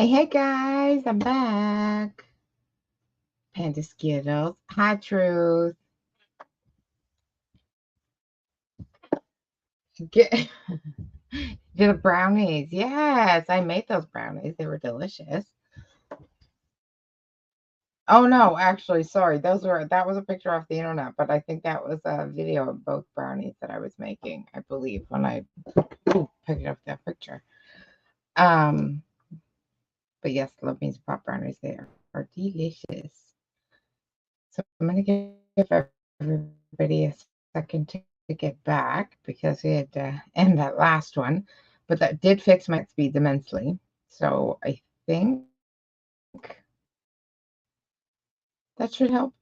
Hey guys, I'm back. Panda Skittles. Hi, Truth. Get the brownies. Yes, I made those brownies. They were delicious. Oh no, actually, sorry. That was a picture off the internet, but I think that was a video of both brownies that I was making, I believe, when I picked up that picture. Um, but yes, love me some pop brownies. They are delicious. So I'm gonna give everybody a second to get back because we had to end that last one, but that did fix my speeds immensely. So I think that should help.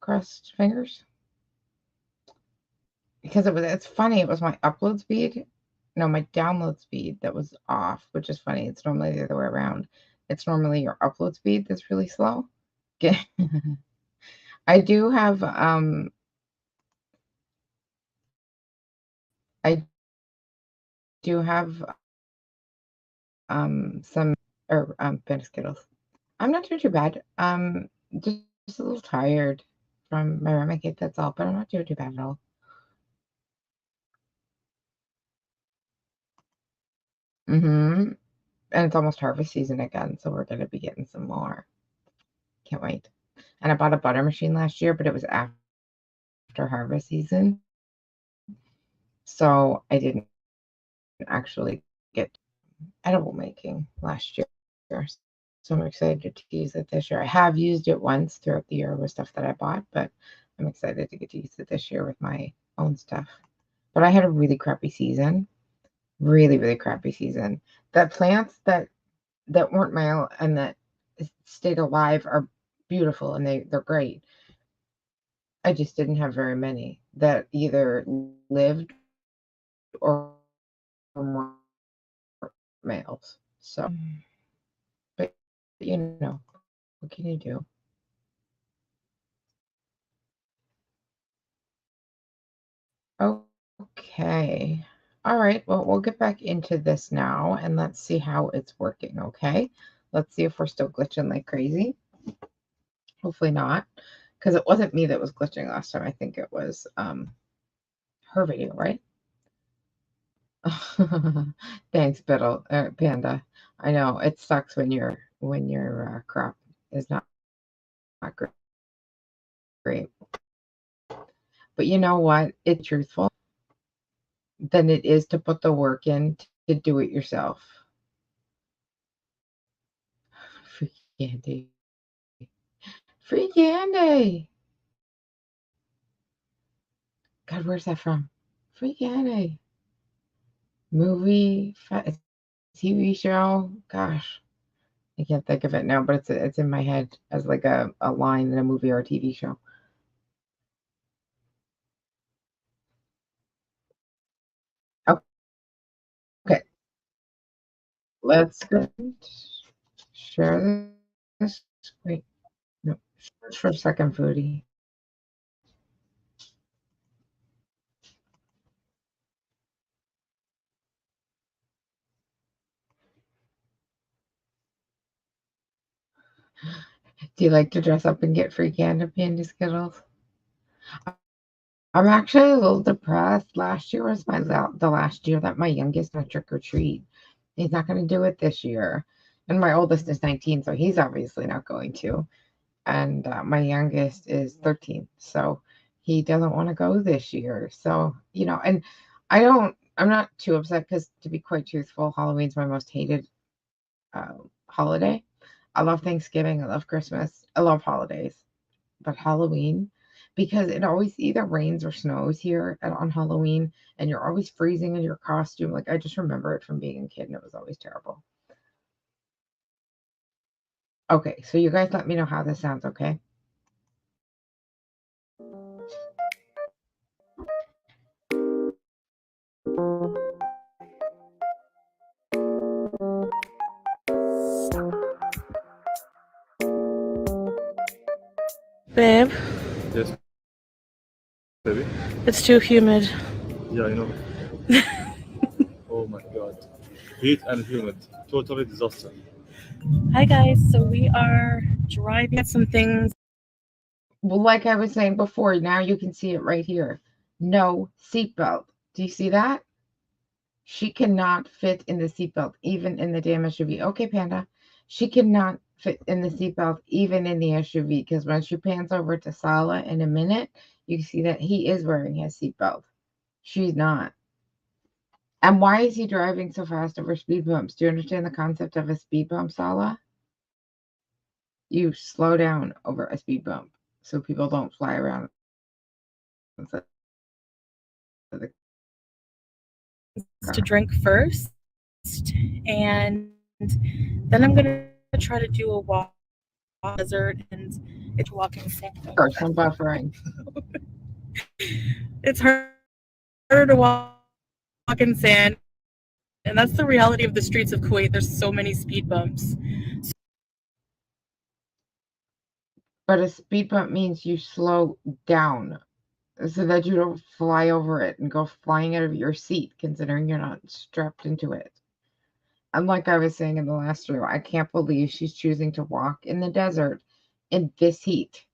Crossed fingers. Because it's funny, it was my upload speed. No, my download speed that was off, which is funny. It's normally the other way around. It's normally your upload speed that's really slow. I do have I do have some or Panda Skittles. I'm not doing too bad. Just a little tired from my Remicade, that's all, but I'm not doing too bad at all. And it's almost harvest season again, so we're gonna be getting some more. Can't wait. And I bought a butter machine last year, but it was after harvest season, so I didn't actually get edible making last year. So I'm excited to use it this year. I have used it once throughout the year with stuff that I bought, but I'm excited to get to use it this year with my own stuff. But I had a really crappy season. Really, really crappy season. The plants that weren't male and that stayed alive are beautiful and they're great. I just didn't have very many that either lived or were males. So, but you know, what can you do? Okay. All right. Well, we'll get back into this now and let's see how it's working. Okay. Let's see if we're still glitching like crazy. Hopefully not, because it wasn't me that was glitching last time. I think it was her video, right? Thanks, Panda. I know it sucks when your crop is not great. But you know what? It's truthful than it is to put the work in to do it yourself. Free candy. Free candy. God, where's that from? Free candy. Movie, TV show. Gosh, I can't think of it now, but it's in my head as like a line in a movie or a TV show. Okay, let's go share this. Wait, no, search for a second, Foodie. Do you like to dress up and get free candy Skittles? I'm actually a little depressed. Last year was the last year that my youngest went trick or treat. He's not going to do it this year, and my oldest is 19, so he's obviously not going to. And my youngest is 13, so he doesn't want to go this year. So and I'm not too upset because, to be quite truthful, Halloween's my most hated holiday. I love Thanksgiving, I love Christmas, I love holidays, but Halloween, because it always either rains or snows here on Halloween, and you're always freezing in your costume. Like, I just remember it from being a kid, and it was always terrible. Okay, so you guys let me know how this sounds, okay? Babe, Yes, baby. it's too humid. Yeah, I know. Oh my god. Heat and humid. Totally disaster. Hi guys, so we are driving at some things. Well, like I was saying before, now you can see it right here. No seatbelt. Do you see that? She cannot fit in the seatbelt, even in the damn SUV. Okay, Panda. She cannot fit in the seatbelt, even in the SUV, because when she pans over to Salah in a minute, you can see that he is wearing his seatbelt. She's not. And why is he driving so fast over speed bumps? Do you understand the concept of a speed bump, Salah? You slow down over a speed bump so people don't fly around inside of the To car. drink first, and then I'm gonna try to do a walk desert, and it's walking sand. Or some buffering. It's harder to walk in sand, and that's the reality of the streets of Kuwait. There's so many speed bumps. But a speed bump means you slow down so that you don't fly over it and go flying out of your seat, considering you're not strapped into it. And like I was saying in the last row, I can't believe she's choosing to walk in the desert in this heat.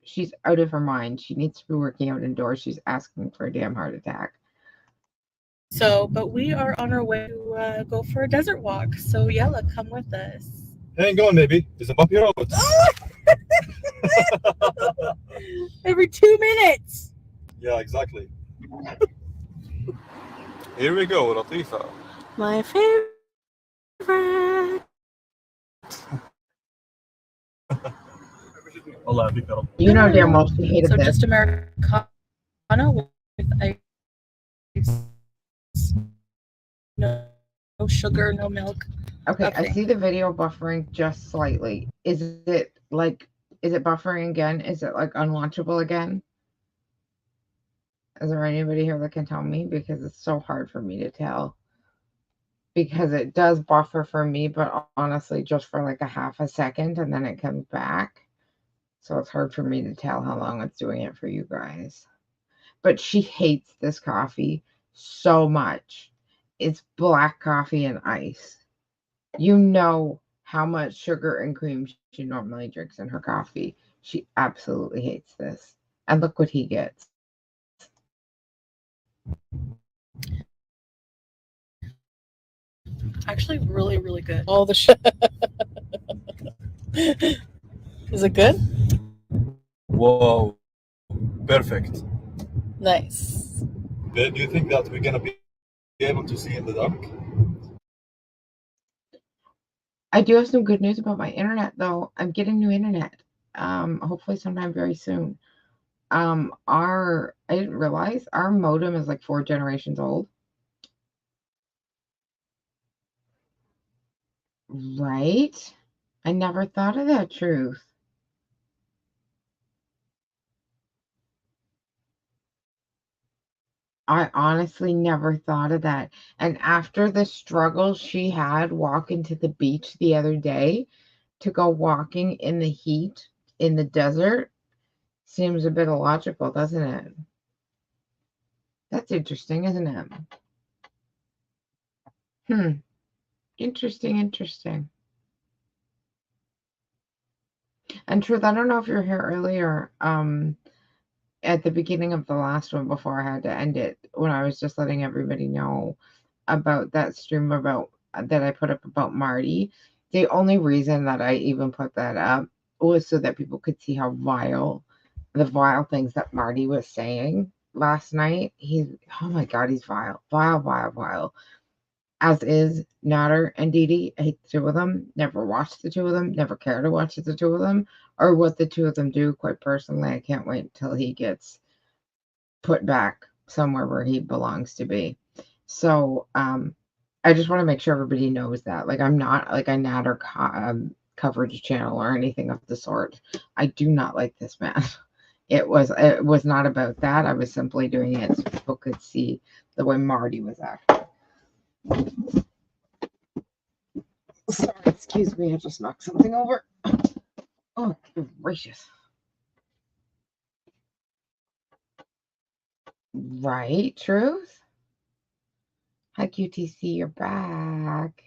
She's out of her mind. She needs to be working out indoors. She's asking for a damn heart attack. So, but we are on our way to go for a desert walk. So, Yella, come with us. Hang on, maybe. It's a bumpy road. Every 2 minutes. Yeah, exactly. Here we go, Latifa. My favorite. Allah يهديك يا رب. You know damn well she hated So this. just Americano with ice, no sugar, no milk. Okay, I Nothing. see the video buffering just slightly. Is it buffering again? Is it like unwatchable again? Is there anybody here that can tell me? Because it's so hard for me to tell. Because it does buffer for me, but honestly, just for like a half a second and then it comes back. So it's hard for me to tell how long it's doing it for you guys. But she hates this coffee so much. It's black coffee and ice. You know how much sugar and cream she normally drinks in her coffee. She absolutely hates this. And look what he gets. Actually, really, really good. All the shit. Is it good? Wow, perfect. Nice. Do you think that we're gonna be able to see in the dark? I do have some good news about my internet though. I'm getting new internet. Hopefully sometime very soon. I didn't realize our modem is like 4 generations old. Right? I never thought of that truth. I honestly never thought of that. And after the struggle she had walking to the beach the other day to go walking in the heat in the desert seems a bit illogical, doesn't it? That's interesting, isn't it? Hmm. Interesting, interesting. And Truth, I don't know if you were here earlier, at the beginning of the last one before I had to end it, when I was just letting everybody know about that stream about that I put up about Marty. The only reason that I even put that up was so that people could see how the vile things that Marty was saying last night. He's, oh my God, he's vile, vile, vile, vile. As is Natter and Dee Dee. I hate the two of them. Never watched the two of them. Never care to watch the two of them or what the two of them do. Quite personally, I can't wait until he gets put back somewhere where he belongs to be. So I just want to make sure everybody knows that. Like, I'm not like a Natter coverage channel or anything of the sort. I do not like this man. It was not about that. I was simply doing it so people could see the way Marty was acting. Sorry, excuse me, I just knocked something over. Oh, gracious. Right, Truth? Hi, QTC, you're back.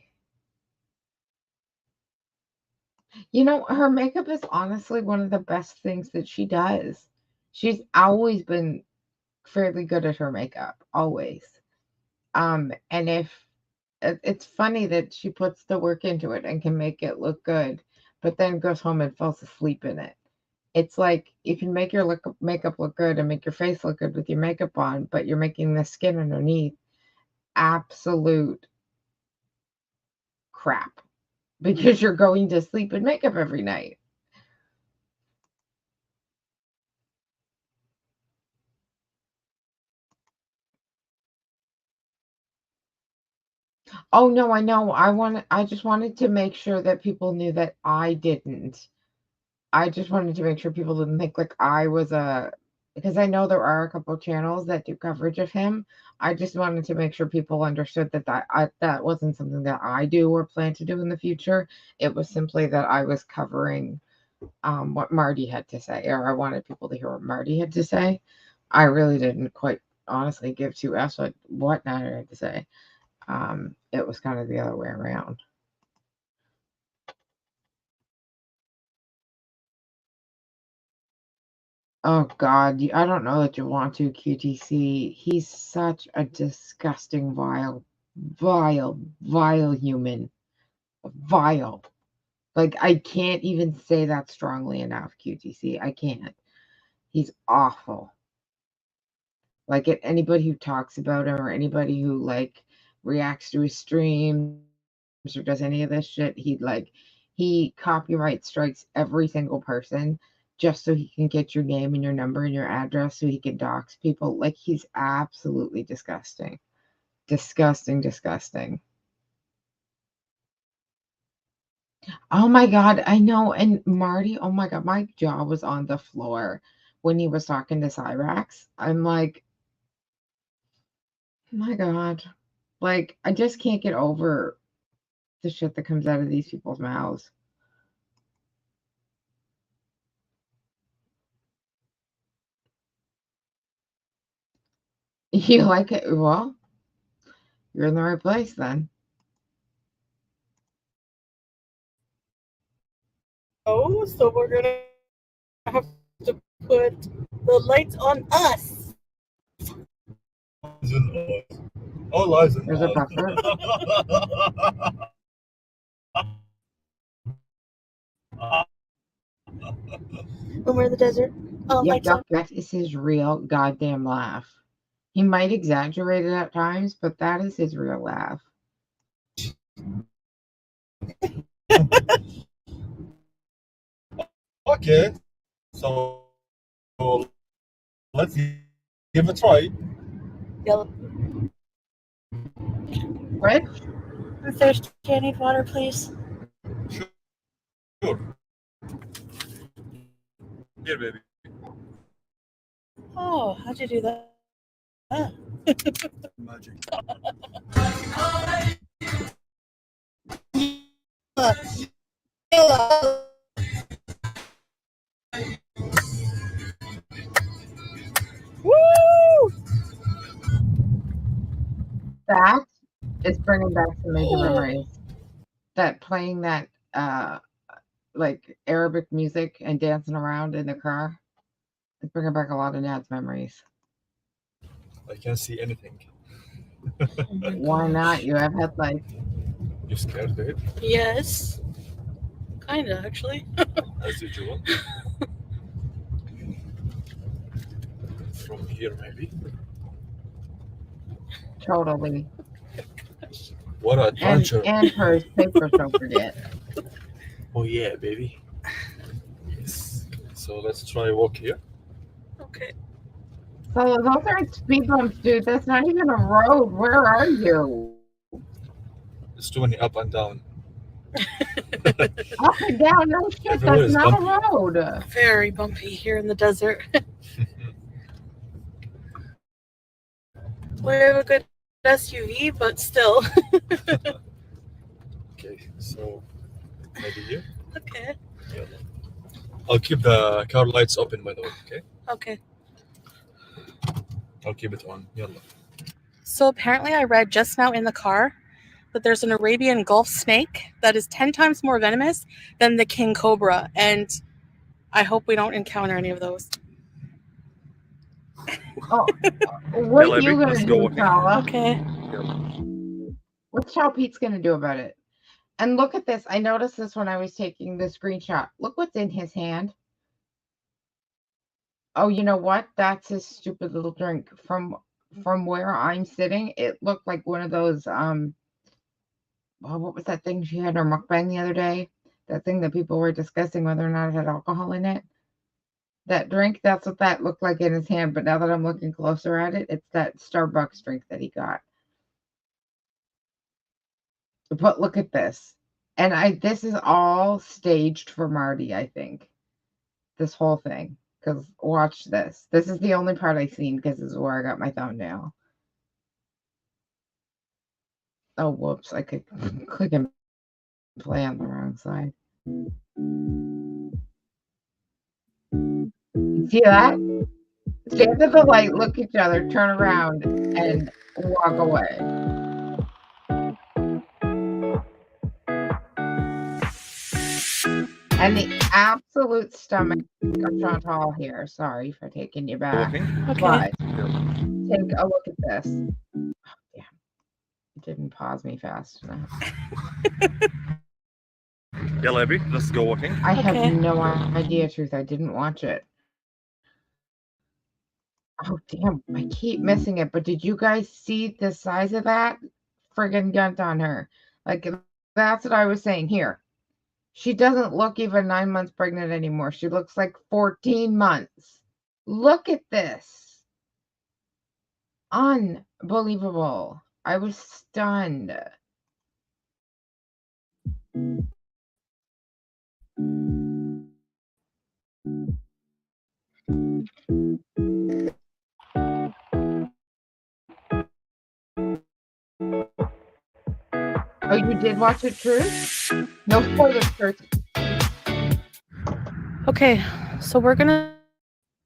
Her makeup is honestly one of the best things that she does. She's always been fairly good at her makeup, always. And if it's funny that she puts the work into it and can make it look good, but then goes home and falls asleep in it. It's like you can make your makeup look good and make your face look good with your makeup on, but you're making the skin underneath absolute crap because you're going to sleep in makeup every night. Oh no, I know. I just wanted to make sure that people knew that I didn't. I just wanted to make sure people didn't think like I was because I know there are a couple of channels that do coverage of him. I just wanted to make sure people understood that wasn't something that I do or plan to do in the future. It was simply that I was covering what Marty had to say, or I wanted people to hear what Marty had to say. I really didn't quite honestly give two F's what Nana had to say. It was kind of the other way around. Oh God, I don't know that you want to, QTC. He's such a disgusting, vile human. Vile. Like, I can't even say that strongly enough, QTC. I can't. He's awful. Like, anybody who talks about him or anybody who, like, reacts to his streams or does any of this shit, he copyright strikes every single person just so he can get your name and your number and your address so he can dox people. Like, he's absolutely disgusting. Disgusting, disgusting. Oh my God, I know. And Marty, oh my God, my jaw was on the floor when he was talking to Cyrax. I'm like, oh my God. Like, I just can't get over the shit that comes out of these people's mouths. You like it? Well, you're in the right place then. Oh, so we're gonna have to put the lights on us. All eyes on There's a us. buffer. When we're in the desert. Oh, Yep, lights on. that is his real goddamn laugh. He might exaggerate it at times, but that is his real laugh. Okay, so let's give a try. Yellow. Rich? I'm thirsty. I need water, please. Sure. Here, baby. Oh, how'd you do that? Magic. Woo! That is bringing back some major memories. That playing that like Arabic music and dancing around in the car is bringing back a lot of Nad's memories. I can't see anything. Oh Why not? You have headlights. You scared, babe? Yes. Kinda, actually. As usual. From here, maybe. Totally. What an adventure. And hers papers, don't forget. Oh, yeah, baby. Yes. So let's try walk here. Okay. So those aren't speed bumps, dude. That's not even a road. Where are you? It's too many up and down. Up and down, no shit. Everywhere That's is not bumpy. a road. Very bumpy here in the desert. We have a good SUV, but still. Okay, so maybe here. Okay. Yeah. I'll keep the car lights open, by the way, okay? Okay. I'll keep it on. Yalla. So apparently I read just now in the car that there's an Arabian Gulf snake that is 10 times more venomous than the king cobra, and I hope we don't encounter any of those. Oh, what are you let's gonna go do, walking. Paula? Okay. What's how Pete's gonna do about it? And look at this. I noticed this when I was taking the screenshot. Look what's in his hand. Oh, you know what? That's his stupid little drink. From where I'm sitting, it looked like one of those oh, what was that thing she had in her mukbang the other day? That thing that people were discussing whether or not it had alcohol in it. That drink, that's what that looked like in his hand. But now that I'm looking closer at it, it's that Starbucks drink that he got. But look at this. And this is all staged for Marty, I think. This whole thing. Because watch this. This is the only part I've seen because this is where I got my thumbnail. Oh, whoops. I could click and play on the wrong side. See that? Stand at the light, look at each other, turn around, and walk away. And the absolute stomach of Chantal here. Sorry for taking you back. Walking. Okay. But take a look at this. Oh, damn. It didn't pause me fast enough. Yeah, Abby, let's go walking. I have Okay. no idea, Truth. I didn't watch it. Oh, damn. I keep missing it. But did you guys see the size of that friggin' gunt on her? Like, that's what I was saying. Here. She doesn't look even 9 months pregnant anymore. She looks like 14 months. Look at this. Unbelievable. I was stunned. Oh, you did watch it, Truth? No spoilers, Truth. Okay, so we're gonna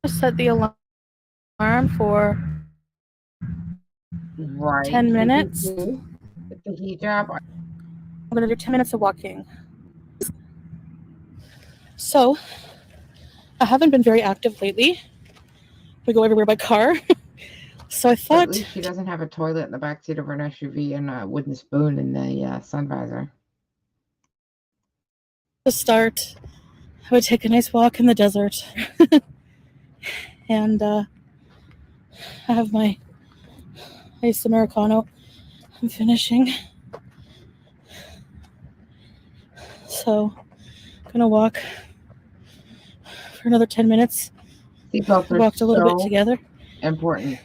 set the alarm for Right. 10 minutes. With the hijab. I'm gonna do 10 minutes of walking. So, I haven't been very active lately. We go everywhere by car. So I But thought at least she doesn't have a toilet in the backseat of an SUV and a wooden spoon in the sun visor. to start, I would take a nice walk in the desert. And I have my iced Americano. I'm finishing. So I'm gonna walk for another 10 minutes. Seatbelts We are walked a little bit so together. important.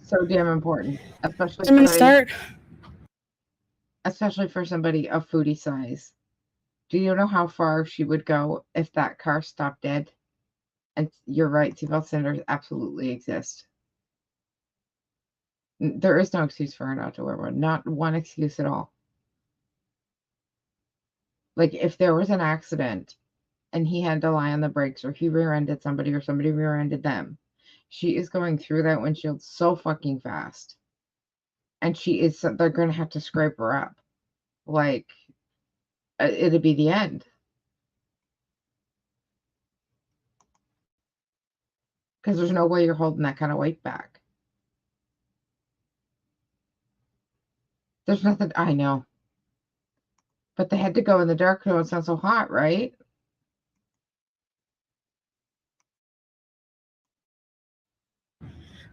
So damn important. I'm gonna start. Especially for somebody of Foodie size. Do you know how far she would go if that car stopped dead? And you're right, seatbelt centers absolutely exist. There is no excuse for her not to wear one. Not one excuse at all. Like, if there was an accident and he had to lie on the brakes, or he rear-ended somebody, or somebody rear-ended them, she is going through that windshield so fucking fast. And they're going to have to scrape her up. Like, it'd be the end. Because there's no way you're holding that kind of weight back. There's nothing, I know. But they had to go in the dark so it's not so hot, right?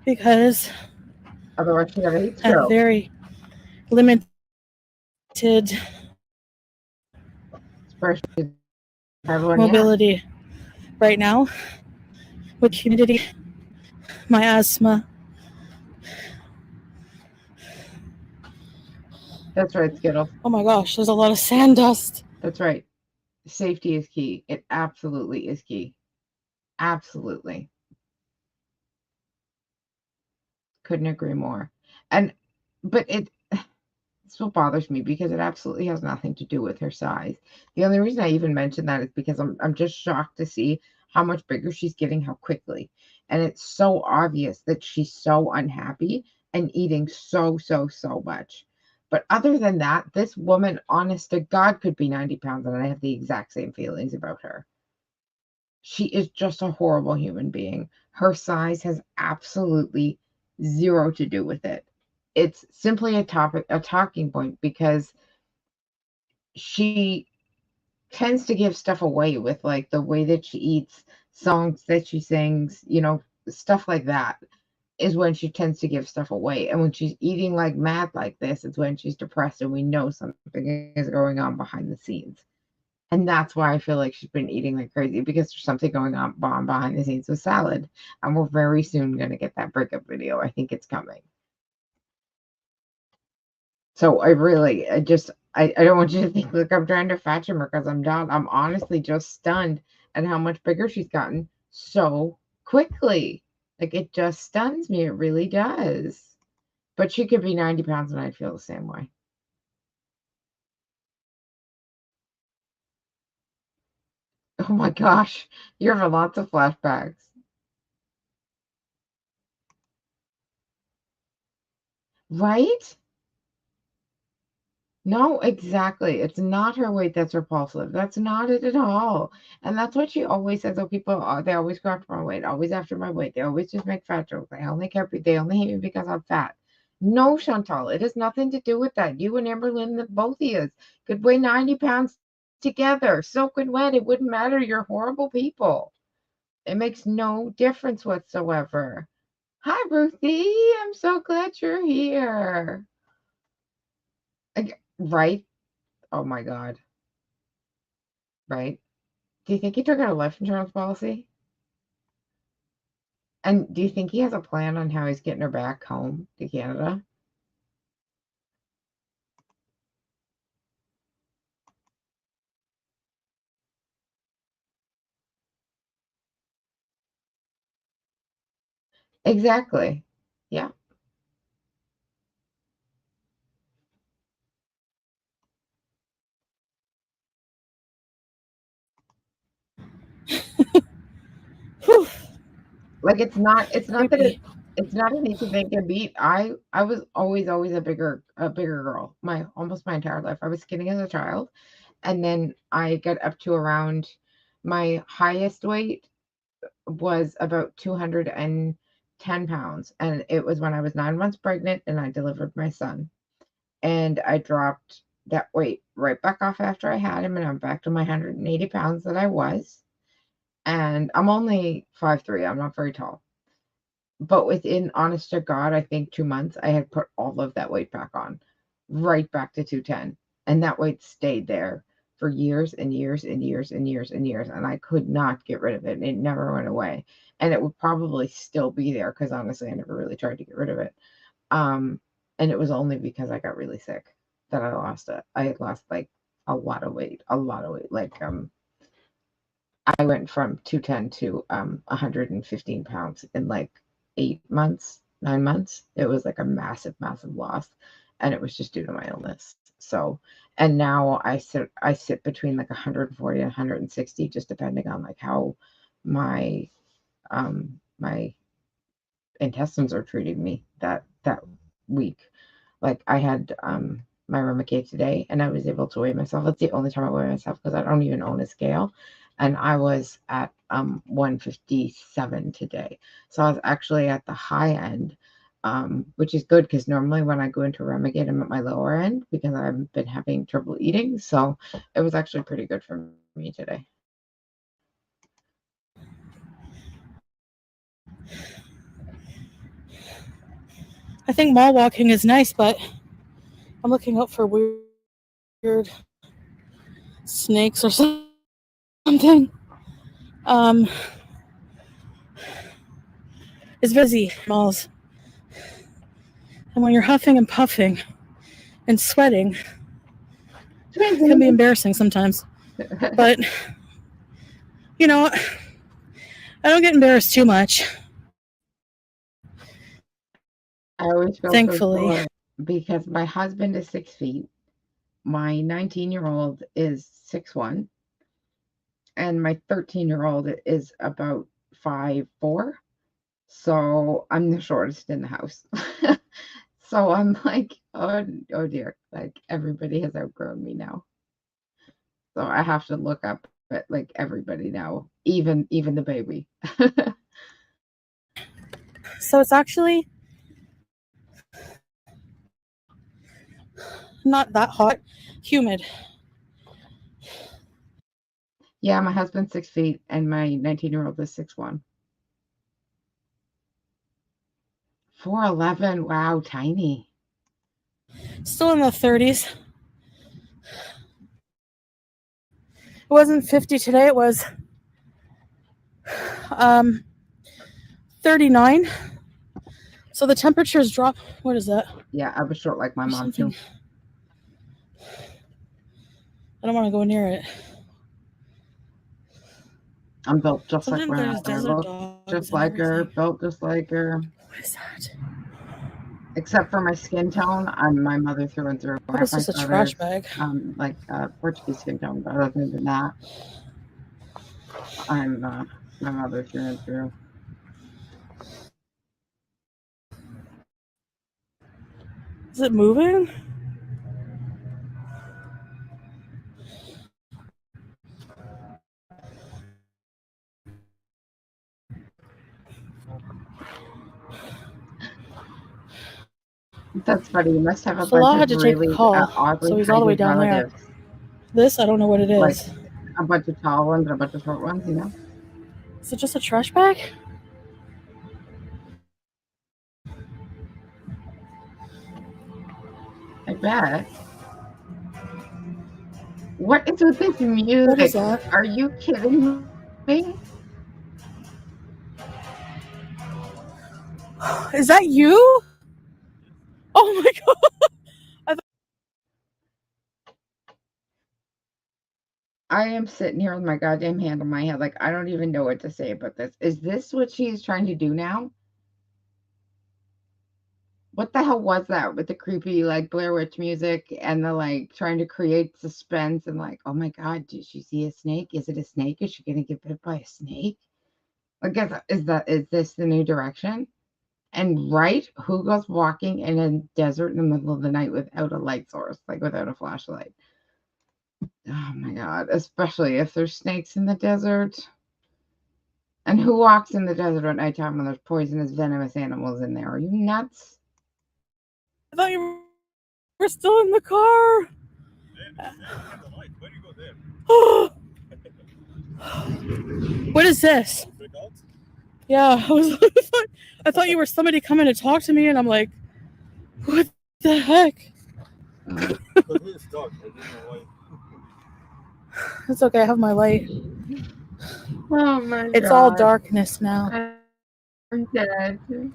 Because Otherwise, she got a heat I have stroke. very limited Especially everyone, mobility right now with humidity, my asthma. That's right, Skittles. Oh my gosh, there's a lot of sand dust. That's right. Safety is key. It absolutely is key. Absolutely. Couldn't agree more. But it's what bothers me because it absolutely has nothing to do with her size. The only reason I even mention that is because I'm just shocked to see how much bigger she's getting, how quickly. And it's so obvious that she's so unhappy and eating so much. But other than that, this woman, honest to God, could be 90 pounds, and I have the exact same feelings about her. She is just a horrible human being. Her size has absolutely zero to do with it. It's simply a talking point, because she tends to give stuff away with like the way that she eats, songs that she sings, stuff like that is when she tends to give stuff away. And when she's eating like mad like this, it's when she's depressed and we know something is going on behind the scenes. And that's why I feel like she's been eating like crazy, because there's something going on behind the scenes with salad. And we're very soon going to get that breakup video. I think it's coming. So I don't want you to think like I'm trying to fat shame her, because I'm not. I'm honestly just stunned at how much bigger she's gotten so quickly. Like, it just stuns me. It really does. But she could be 90 pounds and I'd feel the same way. Oh my gosh. You're having lots of flashbacks. Right? No, exactly. It's not her weight that's repulsive. That's not it at all. And that's what she always says. Oh, people, they always go after my weight, always after my weight. They always just make fat jokes. They only hate me because I'm fat. No, Chantal, it has nothing to do with that. You and Amberlynn, both of you, could weigh 90 pounds together, soaking wet. It wouldn't matter. You're horrible people. It makes no difference whatsoever. Hi, Ruthie. I'm so glad you're here. Right? Oh my God. Right? Do you think he took out a life insurance policy? And do you think he has a plan on how he's getting her back home to Canada? Exactly. Yeah. Like, Creepy. it's not an easy thing to beat. I was always a bigger girl. Almost my entire life. I was skinny as a child. And then I got up to around, my highest weight was about 210 pounds. And it was when I was 9 months pregnant and I delivered my son. And I dropped that weight right back off after I had him, and I'm back to my 180 pounds that I was. And I'm only 5'3". I'm not very tall. But within, honest to God, I think 2 months, I had put all of that weight back on, right back to 210. And that weight stayed there for years and years and years and years and years. And I could not get rid of it. It never went away. And it would probably still be there, because honestly, I never really tried to get rid of it. Um, and it was only because I got really sick that I lost it. I had lost like a lot of weight, a lot of weight. Like, I went from 210 to 115 pounds in like 8 months, 9 months. It was like a massive loss, and it was just due to my illness. So, and now I sit between like 140 and 160, just depending on like how my intestines are treating me that week. Like, I had my Remicade today, and I was able to weigh myself. It's the only time I weigh myself, because I don't even own a scale. And I was at 157 today. So I was actually at the high end, which is good, because normally when I go into Remicade, I'm at my lower end, because I've been having trouble eating. So it was actually pretty good for me today. I think mall walking is nice, but I'm looking out for weird snakes or something. Um, it's busy malls, and when you're huffing and puffing and sweating, it can be embarrassing sometimes. But you know, I don't get embarrassed too much, I always feel so thankfully. sore, because my husband is 6 feet. My 19-year-old is 6'1", and my 13-year-old is about 5'4". So I'm the shortest in the house. So I'm like, oh dear, like everybody has outgrown me now. So I have to look up at like everybody now, even the baby. So it's actually not that hot, humid. Yeah, my husband's 6 feet and my 19-year-old is 6'1". 4'11". Wow, tiny. Still in the 30s. It wasn't 50 today. It was 39. So the temperatures drop. What is that? Yeah, I was short like my mom Something. too. I don't want to go near it. I'm built just like Sometimes my there's mother. desert Look dogs just and like her, everything. built just like her. What is that? Except for my skin tone, I'm my mother through and through. I What have is my this? A trash brother's bag? like Portuguese skin tone, but other than that, I'm my mother through and through. Is it moving? That's funny. You must have a bunch Salah of had to take a really call, oddly so he's all the way heighted down there. relatives, This, I don't know what it like is. a bunch of tall ones and a bunch of short ones. You know. Is it just a trash bag? I bet. What is with this What is music? that? Are you kidding me? Is that you? Oh my god! I am sitting here with my goddamn hand on my head, like I don't even know what to say about this. Is this what she's trying to do now? What the hell was that with the creepy like Blair Witch music and the like trying to create suspense and like, oh my god, did she see a snake? Is it a snake? Is she gonna get bit by a snake? Like, is this the new direction? And right, who goes walking in a desert in the middle of the night without a light source, like without a flashlight? Oh my god, especially if there's snakes in the desert. And who walks in the desert at nighttime when there's poisonous, venomous animals in there? Are you nuts? I thought you were still in the car. What is this? Yeah, I thought you were somebody coming to talk to me, and I'm like, what the heck? It's okay. I have my light. Oh my It's all god. darkness now. I'm dead. You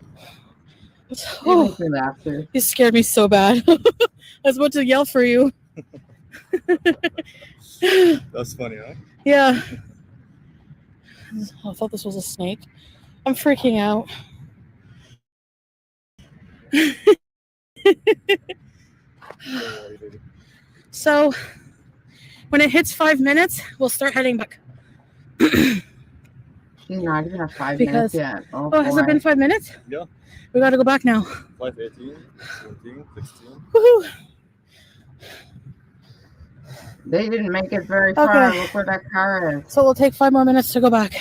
Oh, make me laugh too. you scared me so bad. I was about to yell for you. That's funny, huh? Yeah. I thought this was a snake. I'm freaking out. So, when it hits 5 minutes, we'll start heading back. She's not even at 5 minutes Because, yet. Oh has it been boy. 5 minutes? Yeah. We gotta go back now. 5:18, 17, 16. Woohoo! They didn't make it very Okay. far. Look where that car is. So it'll take 5 more minutes to go back.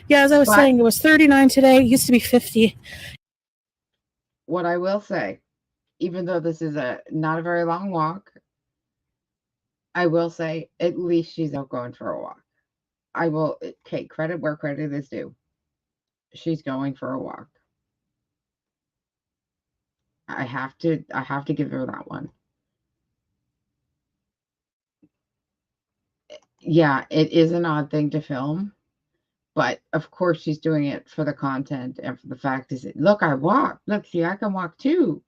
Yeah, as I was saying, it was 39 today. It used to be 50. What I will say, even though this is not a very long walk, I will say at least she's out going for a walk. I will take credit where credit is due. She's going for a walk. I have to give her that one. Yeah, it is an odd thing to film, but of course she's doing it for the content and for the fact is, look, I walk. Look, see, I can walk too.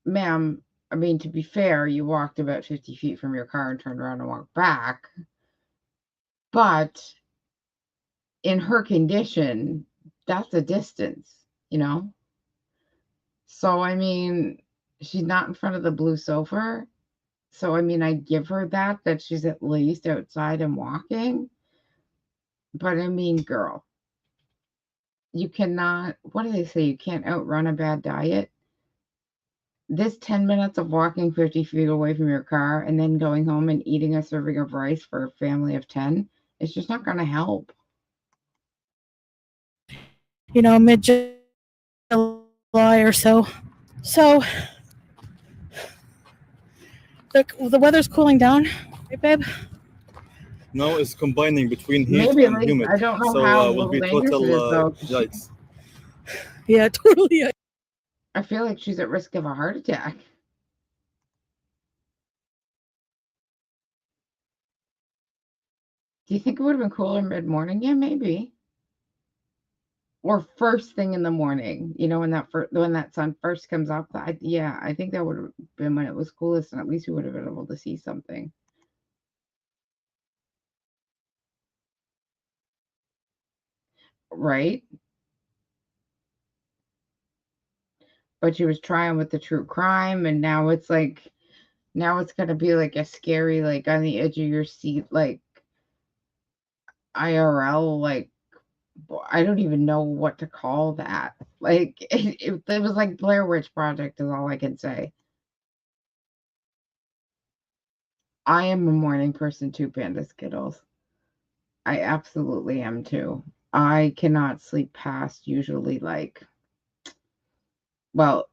Ma'am, I mean, to be fair, you walked about 50 feet from your car and turned around and walked back. But in her condition, that's a distance, you know? So, I mean, she's not in front of the blue sofa. So, I mean, I give her that she's at least outside and walking. But I mean, girl, You cannot, what do they say? You can't outrun a bad diet. This 10 minutes of walking 50 feet away from your car and then going home and eating a serving of rice for a family of 10, it's just not going to help. Mid-July or so. So the weather's cooling down, right, babe? Now it's combining between heat Maybe, and like, humid. I don't know So how will little be dangerous total it is, though. yikes. Yeah, totally. I feel like she's at risk of a heart attack. Do you think it would have been cooler mid-morning? Yeah, maybe. Or first thing in the morning, when that sun first comes up. I think that would have been when it was coolest, and at least we would have been able to see something. Right? But she was trying with the true crime, and now it's gonna be like a scary, like on the edge of your seat, like IRL, like I don't even know what to call that. Like it was like Blair Witch Project is all I can say. I am a morning person too, Panda Skittles. I absolutely am too. I cannot sleep past usually well,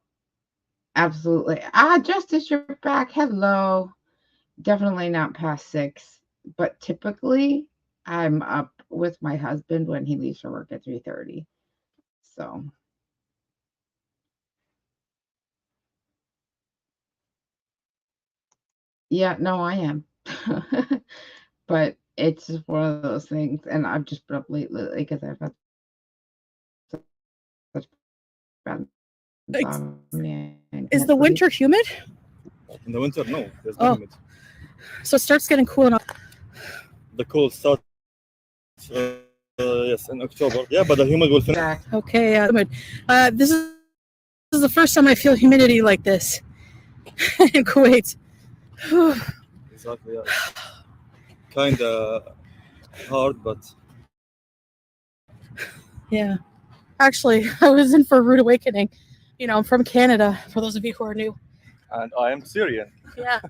absolutely. Justice, you're back. Hello. Definitely not past 6, but typically I'm up with my husband when he leaves for work at 3:30. So, yeah, no, I am. But it's just one of those things, and I've just been up late lately because I've had such bad insomnia. And Is can't the sleep. winter humid? In the winter, no, there's no humid. So it starts getting cool enough. The cold starts, yes, in October. Yeah, but the humid will finish. Okay, humid. This is the first time I feel humidity like this in Kuwait. Exactly, yeah. Kind of hard, but Yeah. Actually, I was in for a rude awakening. I'm from Canada, for those of you who are new. and I am Syrian. Yeah.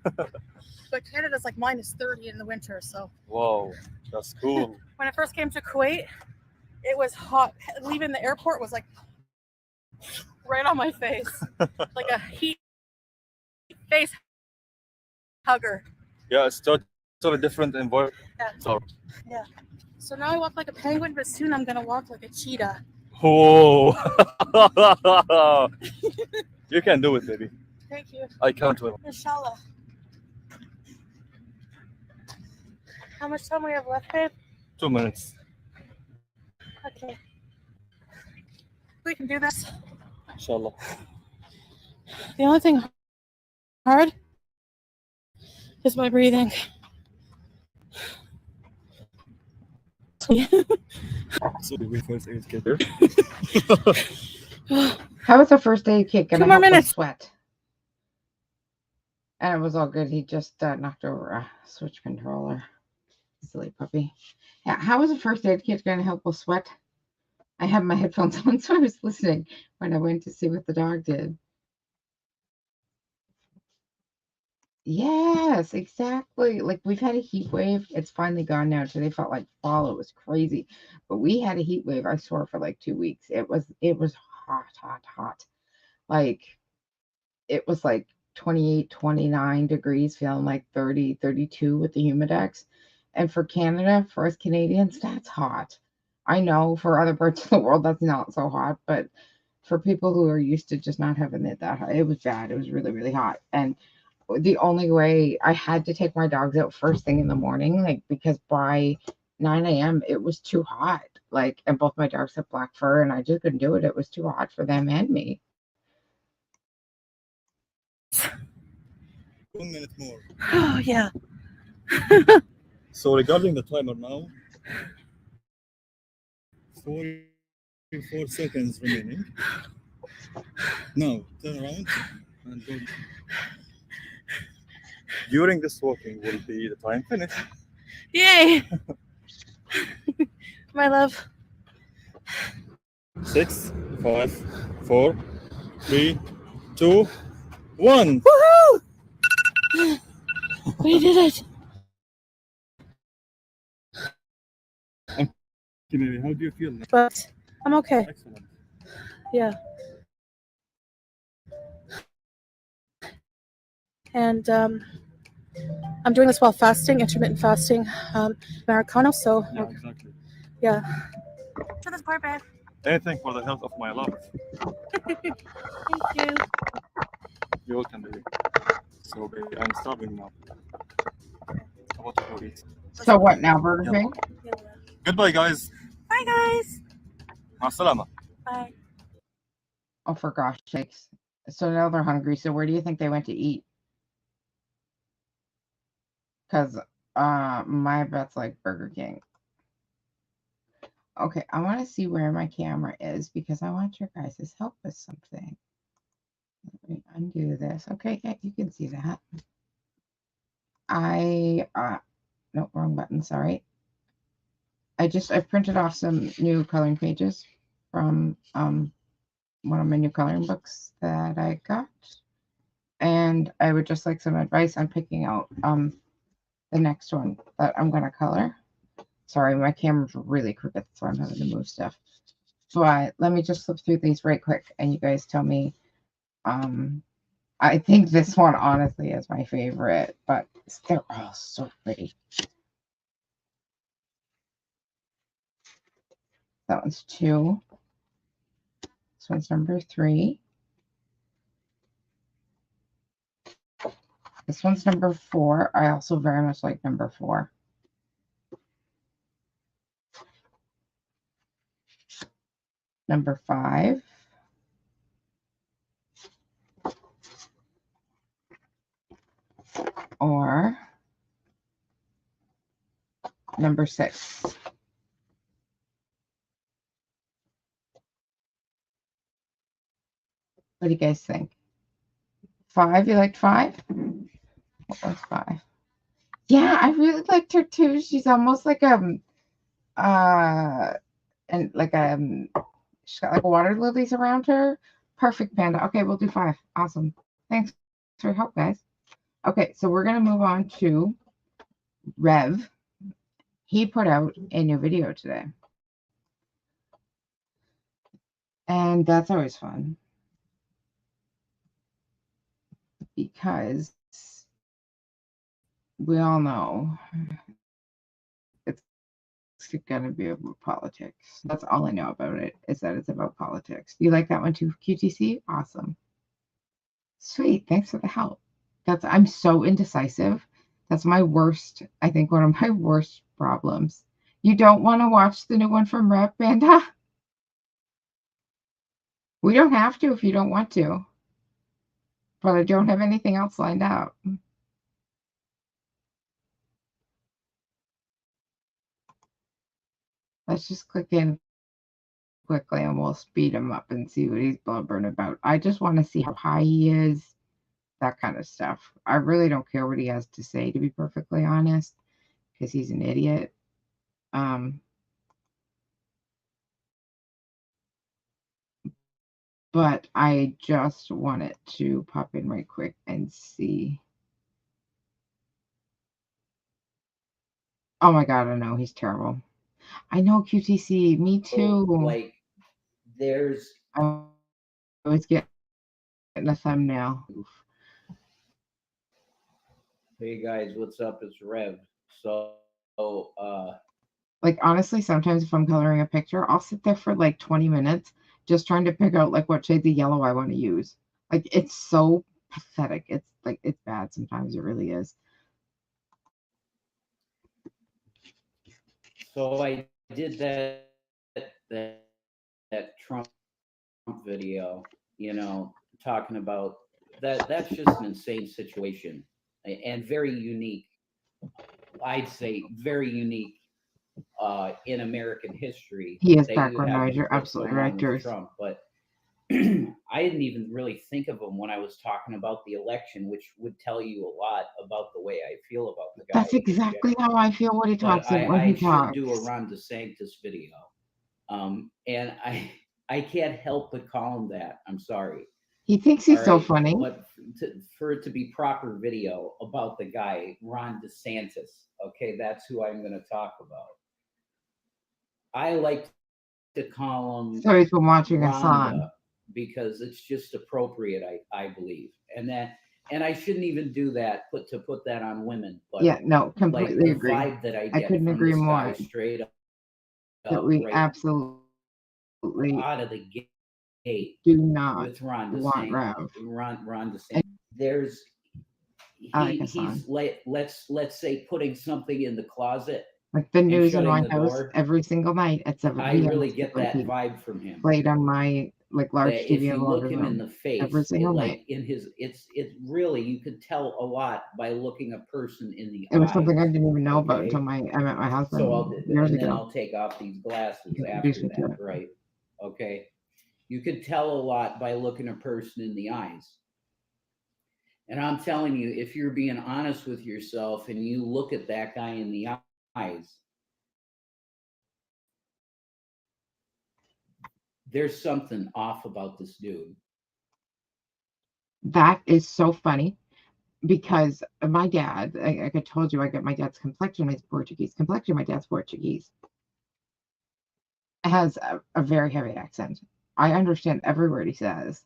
But Canada's like -30 in the winter, so. Wow, that's cool. When I first came to Kuwait, it was hot. Leaving the airport was like right on my face. Like a heat face hugger. Yeah, it's totally different environment. Yeah. So, Yeah. So now I walk like a penguin, but soon I'm gonna walk like a cheetah. whoa. You can do it, baby. Thank you. I can't wait. Inshallah. How much time we have left, babe? 2 minutes. Okay. We can do this. Inshallah. The only thing hard is my breathing. So we first aid kit here. How was the first aid kit gonna 2 more help us minutes. sweat? And it was all good. He just knocked over a switch controller. Silly puppy. Yeah, how was the first aid kit going to help us sweat? I had my headphones on, so I was listening when I went to see what the dog did. Yes, exactly. Like we've had a heat wave. It's finally gone now. Today felt like fall. It was crazy. But we had a heat wave, I swear, for like 2 weeks. It was hot, hot, hot. Like it was like 28, 29 degrees, feeling like 30, 32 with the humidex. And for Canada, for us Canadians, that's hot. I know for other parts of the world, that's not so hot, but for people who are used to just not having it that hot, it was bad. It was really, really hot. And the only way I had to take my dogs out first thing in the morning, like because by 9 a.m. it was too hot. Like, and both my dogs have black fur, and I just couldn't do it. It was too hot for them and me. 1 minute more. Oh, yeah. So regarding the timer now, 44 seconds remaining. Now turn around and go. During this walking will be the time finished. Yay. My love. 6, 5, 4, 3, 2, 1. Woohoo! We did it. How do you feel? But I'm okay. Excellent. Yeah. And I'm doing this while fasting, intermittent fasting, Americano. So Yeah, exactly. yeah. For this part, babe. Anything for the health of my love. Thank you. You're welcome, baby. So, baby, I'm starving now. I want to go eat. So what now, Burger Yeah. King? Goodbye, guys. Bye, guys. مع السلامة. Bye. Oh, for gosh sakes. So now they're hungry. So where do you think they went to eat? Because my bet's like Burger King. Okay, I want to see where my camera is because I want your guys' help with something. Let me undo this. Okay, yeah, you can see that. No, wrong button, sorry. I've printed off some new coloring pages from one of my new coloring books that I got. And I would just like some advice on picking out the next one that I'm gonna color. Sorry, my camera's really crooked, so I'm having to move stuff. But let me just flip through these right quick and you guys tell me. I think this one honestly is my favorite, but they're all so pretty. That one's 2. This one's number 3. This one's number 4. I also very much like number 4. Number 5. Or number 6. What do you guys think? 5? You liked 5? What was 5? Yeah, I really liked her too. She's almost like and like she's got like water lilies around her. Perfect, Panda. Okay, we'll do 5. Awesome. Thanks for your help, guys. Okay, so we're gonna move on to Rev. He put out a new video today, and that's always fun because we all know it's gonna be about politics. That's all I know about it, is that it's about politics. You like that one too, QTC? Awesome. Sweet. Thanks for the help. I'm so indecisive. That's my worst, I think one of my worst problems. You don't want to watch the new one from Rep Banda? We don't have to if you don't want to. But I don't have anything else lined up. Let's just click in quickly and we'll speed him up and see what he's blubbering about. I just want to see how high he is, that kind of stuff. I really don't care what he has to say, to be perfectly honest, because he's an idiot. But I just wanted to pop in right quick and see. Oh my god, I know he's terrible. I know, QTC, me too. Like, there's. I always get a thumbnail. Hey guys, what's up? It's Rev. So, like, honestly, sometimes if I'm coloring a picture, I'll sit there for like 20 minutes just trying to pick out like what shades of yellow I want to use. Like, it's so pathetic. It's like, it's bad sometimes. It really is. So I did that Trump video, talking about that. That's just an insane situation and very unique. I'd say very unique in American history. He is that you background have noise. You're what's absolutely going on right, with Drews. Trump, but I didn't even really think of him when I was talking about the election, which would tell you a lot about the way I feel about the guy. That's exactly how I feel when he talks. But When he I should talks. do a Ron DeSantis video. And I I can't help but call him that. I'm sorry. He thinks All he's so right, funny. but for it to be proper video about the guy Ron DeSantis, okay, that's who I'm going to talk about. I like to call him So he's been watching us on. Rhonda because it's just appropriate, I believe, and I shouldn't even do that. Put that on women, but Yeah, no, like completely the agree. vibe that I I get couldn't from agree this guy more. straight That up, we right absolutely out of the gate do not with Ron want DeSantis. Rev. Ron DeSantis. There's I like his he's song. like let's say putting something in the closet Like the and news in shutting my the house door. every single night at 7 I p.m. really is get going to that be vibe from him. played on my like large That if TV in you the look living him in room the every face, single night. like in his, it really, you could tell a lot by looking a person in the It was eyes. something I didn't even know about Okay, until I met my so husband years and then ago. I'll take off these glasses He after introduced me to that, it. right? Okay, you could tell a lot by looking a person in the eyes. And I'm telling you, if you're being honest with yourself and you look at that guy in the eyes, there's something off about this dude. That is so funny because my dad, like I told you, I got my dad's complexion, my Portuguese complexion. My dad's Portuguese. Has a very heavy accent. I understand every word he says.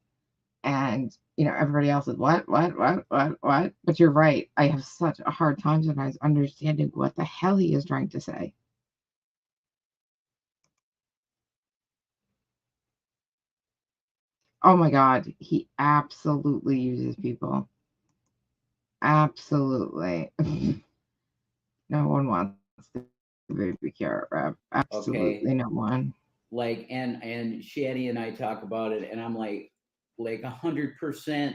And, everybody else is what? But you're right. I have such a hard time sometimes understanding what the hell he is trying to say. Oh my God. He absolutely uses people. Absolutely. No one wants to be carrot rep. Absolutely Okay, no one. like and Shady and I talk about it, and I'm like 100%.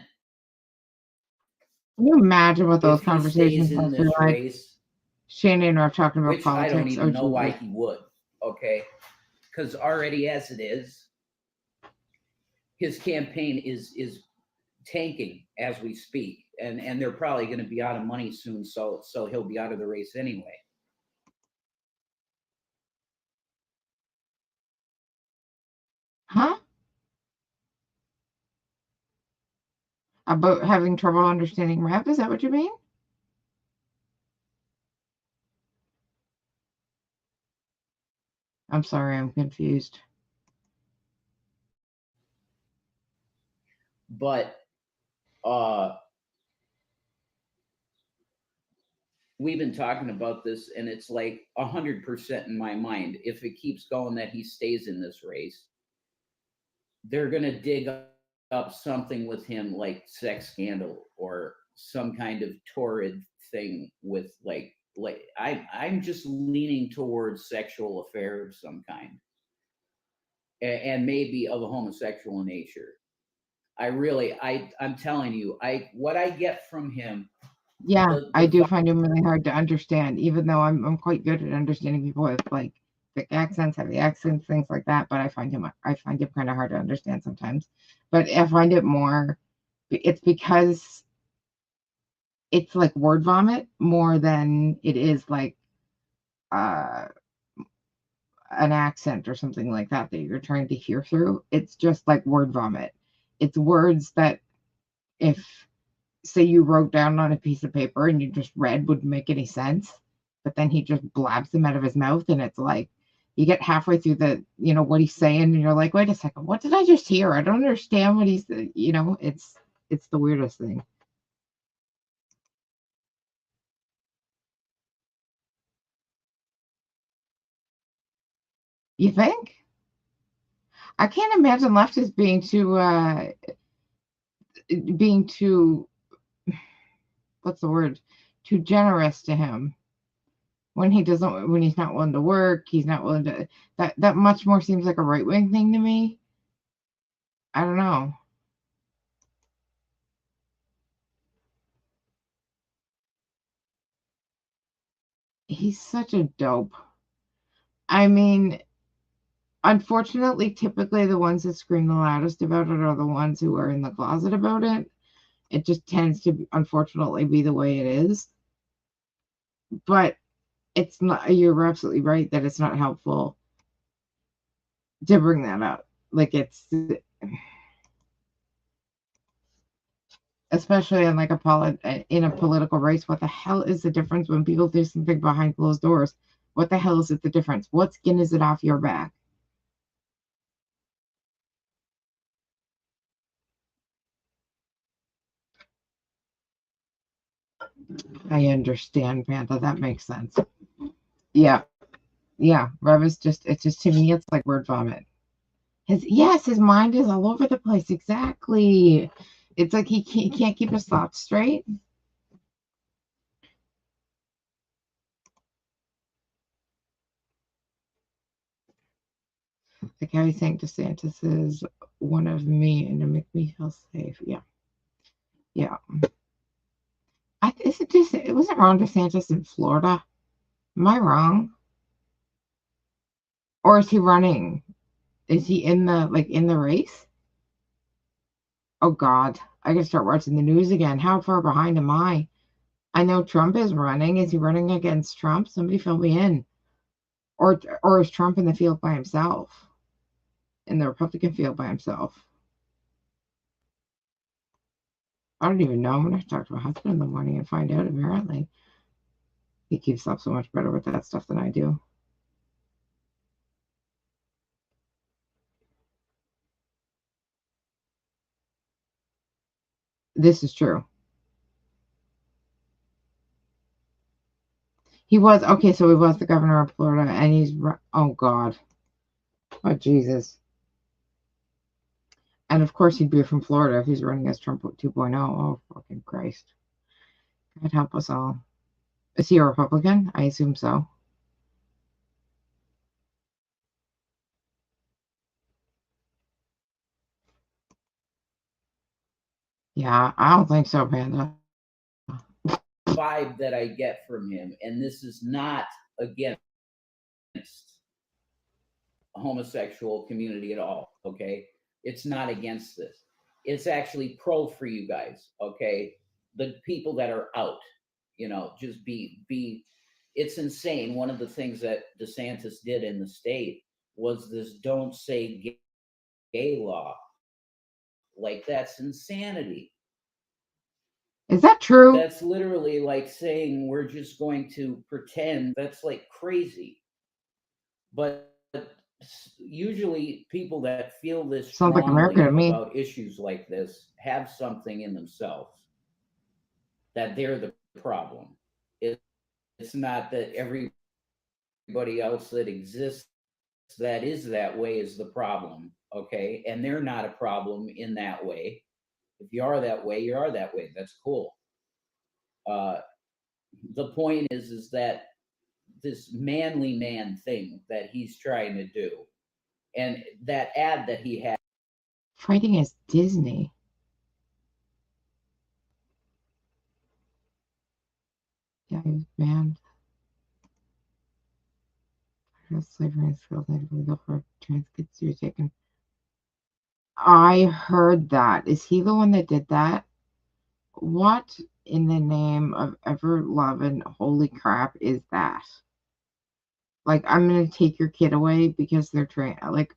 Can you imagine what those If he conversations stays in must be this like? race, Shannon and I are talking about which I don't politics. Oh, even know why Jesus. he would, okay? Because already as it is, his campaign is tanking as we speak, and they're probably going to be out of money soon, so he'll be out of the race anyway. Huh? About having trouble understanding rap? Is that what you mean? I'm sorry, I'm confused. But we've been talking about this, and it's like 100% in my mind. If it keeps going that he stays in this race, they're going to dig up something with him like sex scandal or some kind of torrid thing with I'm just leaning towards sexual affair of some kind, and maybe of a homosexual nature. I'm telling you, what I get from him, Yeah, I the do find him really hard to understand, even though I'm quite good at understanding people with like thick accents, heavy accents, things like that. But I find him kind of hard to understand sometimes. But I find it more. It's because it's like word vomit more than it is like uh an accent or something like that you're trying to hear through. It's just like word vomit. It's words that if say you wrote down on a piece of paper and you just read wouldn't make any sense, but then he just blabs them out of his mouth, and it's like you get halfway through what he's saying, and you're like, wait a second, what did I just hear? I don't understand what he's it's the weirdest thing. You think? I can't imagine leftists being too what's the word? Too generous to him when he's not willing to work, he's not willing to that much more seems like a right wing thing to me. I don't know. He's such a dope. I mean, unfortunately, typically the ones that scream the loudest about it are the ones who are in the closet about it. It just tends to, unfortunately, be the way it is. But you're absolutely right that it's not helpful to bring that up. Like it's especially in like in a political race. What the hell is the difference when people do something behind closed doors? What the hell is it the difference? What skin is it off your back? I understand, Panda. That makes sense. Yeah. Yeah. Rev is just, it's just, to me, it's like word vomit. His mind is all over the place. Exactly. It's like he can't keep his thoughts straight. Like how he's saying DeSantis is one of me and to make me feel safe. Yeah. Yeah. It wasn't Ron DeSantis in Florida. Am I wrong? Or is he running? Is he in the race? Oh God. I gotta start watching the news again. How far behind am I? I know Trump is running. Is he running against Trump? Somebody fill me in. Or is Trump in the field by himself? In the Republican field by himself? I don't even know. I'm gonna talk to my husband in the morning and find out. Apparently, he keeps up so much better with that stuff than I do. This is true. He was okay. So he was the governor of Florida, and oh God, oh Jesus. And of course, he'd be from Florida if he's running as Trump 2.0. Oh, fucking Christ. God help us all. Is he a Republican? I assume so. Yeah, I don't think so, Panda. Vibe that I get from him, and this is not against a homosexual community at all, okay? It's not against this. It's actually pro for you guys, okay? The people that are out, just be it's insane. One of the things that DeSantis did in the state was this don't say gay law. Like, that's insanity. Is that true? That's literally like saying we're just going to pretend. That's like crazy. But usually people that feel this Sounds like America strongly to me. about issues like this have something in themselves that they're the problem. It's not that everybody else that exists that is that way is the problem, okay? And they're not a problem in that way. If you are that way, you are that way. That's cool. The point is that this manly man thing that he's trying to do, and that ad that he had. Fighting as Disney. Yeah, he was banned. Slavery and skills legal for trans kids to be taken. I heard that. Is he the one that did that? What in the name of ever loving holy crap is that? Like, I'm gonna take your kid away because they're trained. Like,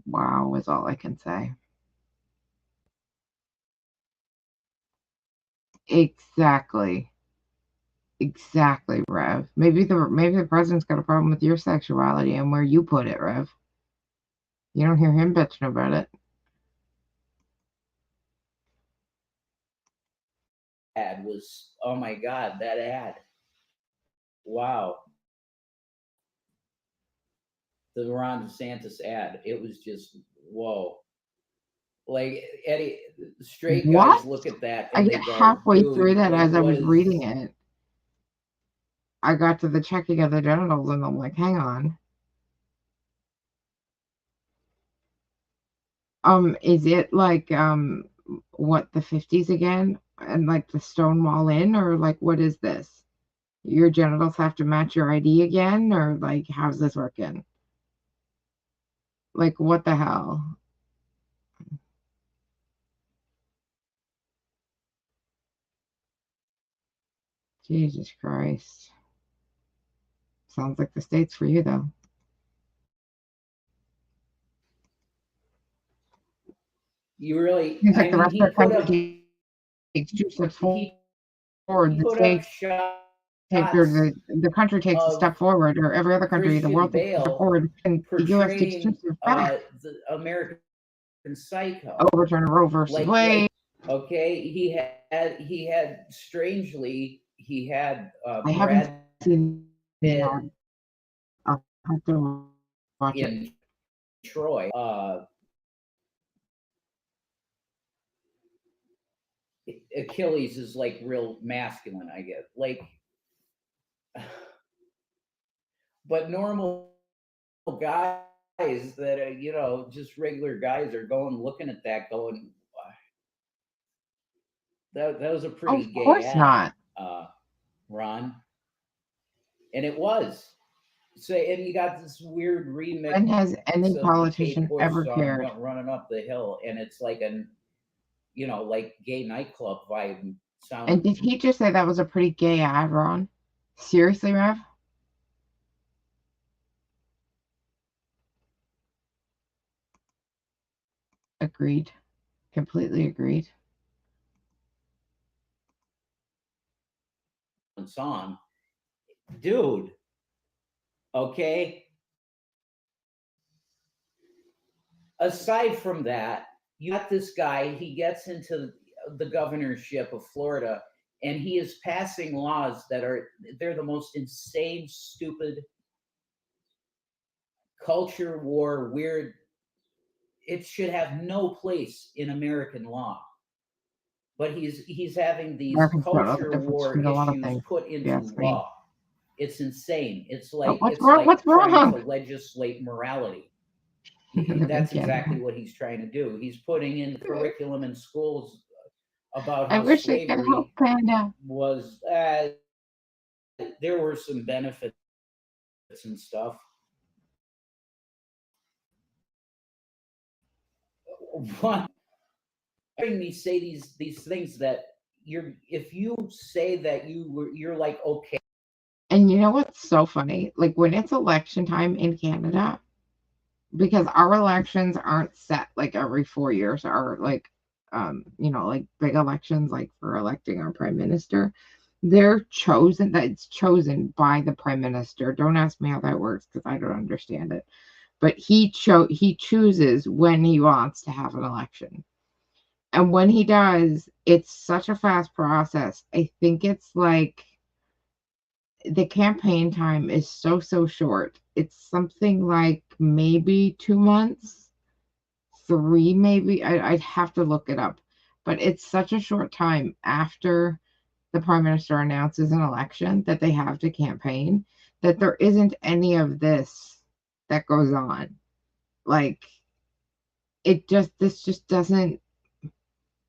wow, is all I can say. Exactly. Exactly, Rev. Maybe the president's got a problem with your sexuality and where you put it, Rev. You don't hear him bitching about it. Ad was, oh my God, that ad. Wow. The Ron DeSantis ad. It was just, whoa. Like, Eddie, straight guys What? look at that I and they get go, halfway through dude, that like, as I what was is. reading it. I got to the checking of the genitals and I'm like, hang on. Is it like what, the 50s again? And like the Stonewall Inn, or like what is this? Your genitals have to match your ID again, or like how's this working? Like what the hell? Jesus Christ. Sounds like the States for you, though. You really, Seems I like the mean, rest he of the put up, country takes 2 steps he forward. The put up States take, or shots the country takes a of step forward, or every other country in the Christian world takes a step Bale forward, and the U.S. takes 2 portraying steps back. the American Psycho. Overturn Roe versus Like, Wade. okay, he had strangely, he had I haven't Brad seen it. Pitt I'll have to watch it. in Troy. Achilles is like real masculine, I guess. Like, but normal guys that are, you know, just regular guys are going looking at that, going, that was a pretty Of gay course ad, not. Ron, and it was. So, and you got this weird remix When has any of the politician Kate Bush ever song cared? "Running Up the Hill," and it's like an, you know, like gay nightclub vibe sound. And did he just say that was a pretty gay ad, Ron? Seriously, Rev? Agreed. Completely agreed. Song, dude. Okay. Aside from that, you got this guy. He gets into the governorship of Florida, and he is passing laws that they're the most insane, stupid, culture war, weird. It should have no place in American law. But he's having these Americans don't know the culture difference war between a lot of issues things. put into Yes, me. law. It's insane. It's But like what's wrong? What's trying wrong? to legislate morality. Living That's Canada. exactly what he's trying to do. He's putting in curriculum in schools about I how wish they could slavery help Canada. was. There were some benefits and stuff. One, hearing me say these things that if you say that you're like, okay. And you know what's so funny? Like when it's election time in Canada, because our elections aren't set like every 4 years, are like like big elections like for electing our prime minister. They're chosen, that it's chosen by the prime minister. Don't ask me how that works because I don't understand it. But he chooses when he wants to have an election. And when he does, it's such a fast process. I think it's like the campaign time is so short. It's something like maybe 2 months, 3 maybe. I'd have to look it up. But it's such a short time after the prime minister announces an election that they have to campaign that there isn't any of this that goes on. Like this just doesn't,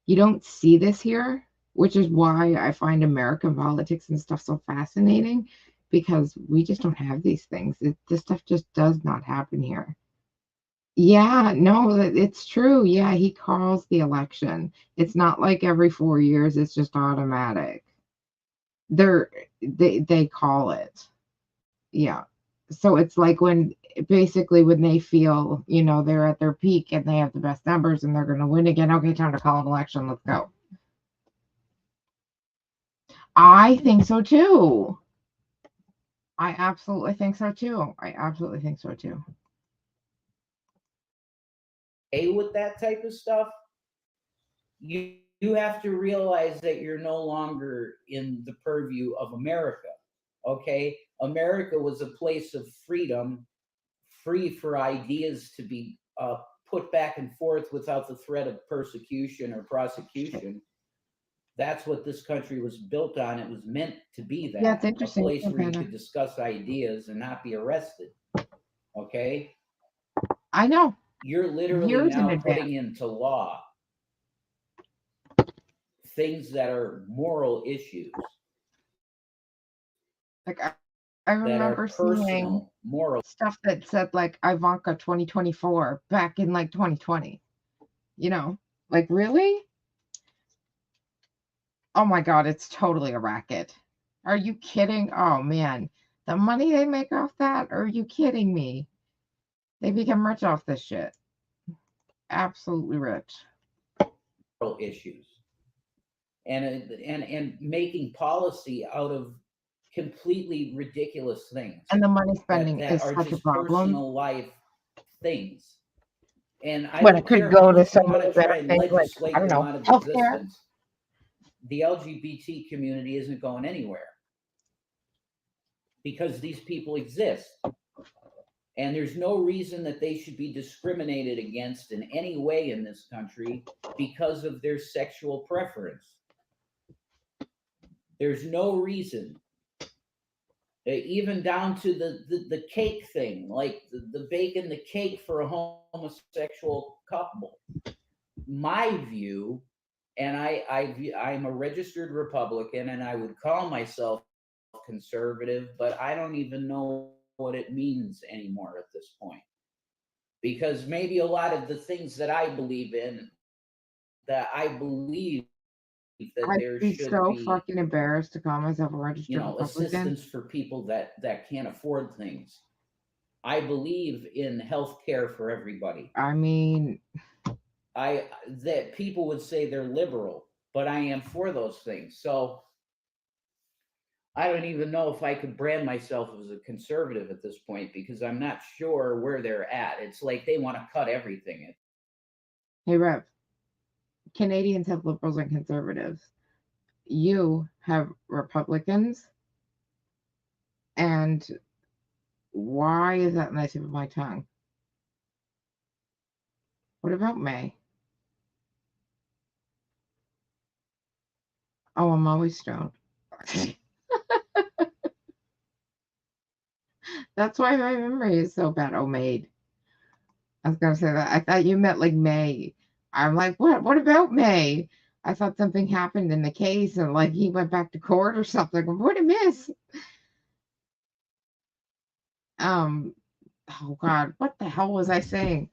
you don't see this here, which is why I find American politics and stuff so fascinating, because we just don't have these things. This stuff just does not happen here. Yeah, no, it's true. Yeah, he calls the election. It's not like every 4 years, it's just automatic. They call it. Yeah. So it's like when they feel, they're at their peak and they have the best numbers and they're going to win again. Okay, time to call an election. Let's go. I think so too. I absolutely think so too. With that type of stuff, you have to realize that you're no longer in the purview of America. Okay, America was a place of freedom, free for ideas to be put back and forth without the threat of persecution or prosecution. That's what this country was built on. It was meant to be that. Yeah, it's interesting. A place where you could discuss ideas and not be arrested. Okay? I know. You're literally now putting into law things that are moral issues. Like I remember seeing moral stuff that said like Ivanka 2024 back in like 2020. Like really? Oh my God, it's totally a racket. Are you kidding? Oh man, The money they make off that? Are you kidding me? They become rich off this shit. Absolutely rich. Issues and making policy out of completely ridiculous things And the money spending that is are such a just problem. personal life things. And I When don't it could care go how to much so you want many to try better and things, like, I legislate don't them know, out of healthcare. existence. The LGBT community isn't going anywhere because these people exist. And there's no reason that they should be discriminated against in any way in this country because of their sexual preference. There's no reason. Even down to the cake thing, like the baking the cake for a homosexual couple. My view, and I'm a registered Republican, and I would call myself conservative, but I don't even know what it means anymore at this point. Because maybe a lot of the things that I believe in, that I believe that I'd there be should so be, fucking embarrassed to call myself a registered Republican. assistance for people that can't afford things. I believe in health care for everybody. I mean, That people would say they're liberal, but I am for those things. So I don't even know if I could brand myself as a conservative at this point because I'm not sure where they're at. It's like they want to cut everything. hey, Rev, Canadians have liberals and conservatives. You have Republicans. And why is that on the tip of my tongue? What about May? Oh, I'm always stoned. That's why my memory is so bad. Oh, Maid. I was gonna say that. I thought you meant like May. I'm like, what? What about May? I thought something happened in the case and like he went back to court or something. What a miss. Oh God, what the hell was I saying?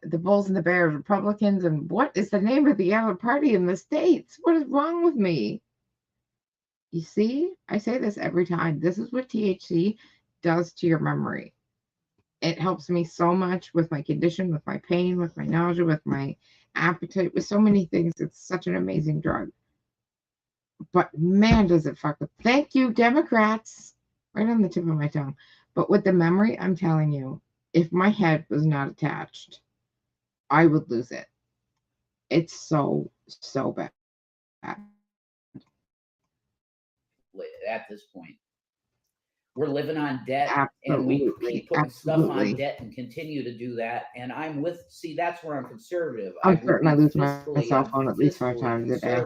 The Bulls and the Bears, Republicans, and what is the name of the other party in the States? What is wrong with me? You see, I say this every time. This is what THC does to your memory. It helps me so much with my condition, with my pain, with my nausea, with my appetite, with so many things. It's such an amazing drug. But man, does it fuck with. Thank you, Democrats. Right on the tip of my tongue. But with the memory, I'm telling you, if my head was not attached, I would lose it. It's so, so bad. At this point, we're living on debt, and we keep putting stuff on debt and continue to do that. And I'm with. See, that's where I'm conservative. I'm certain I lose my cell phone at least 5 times a day.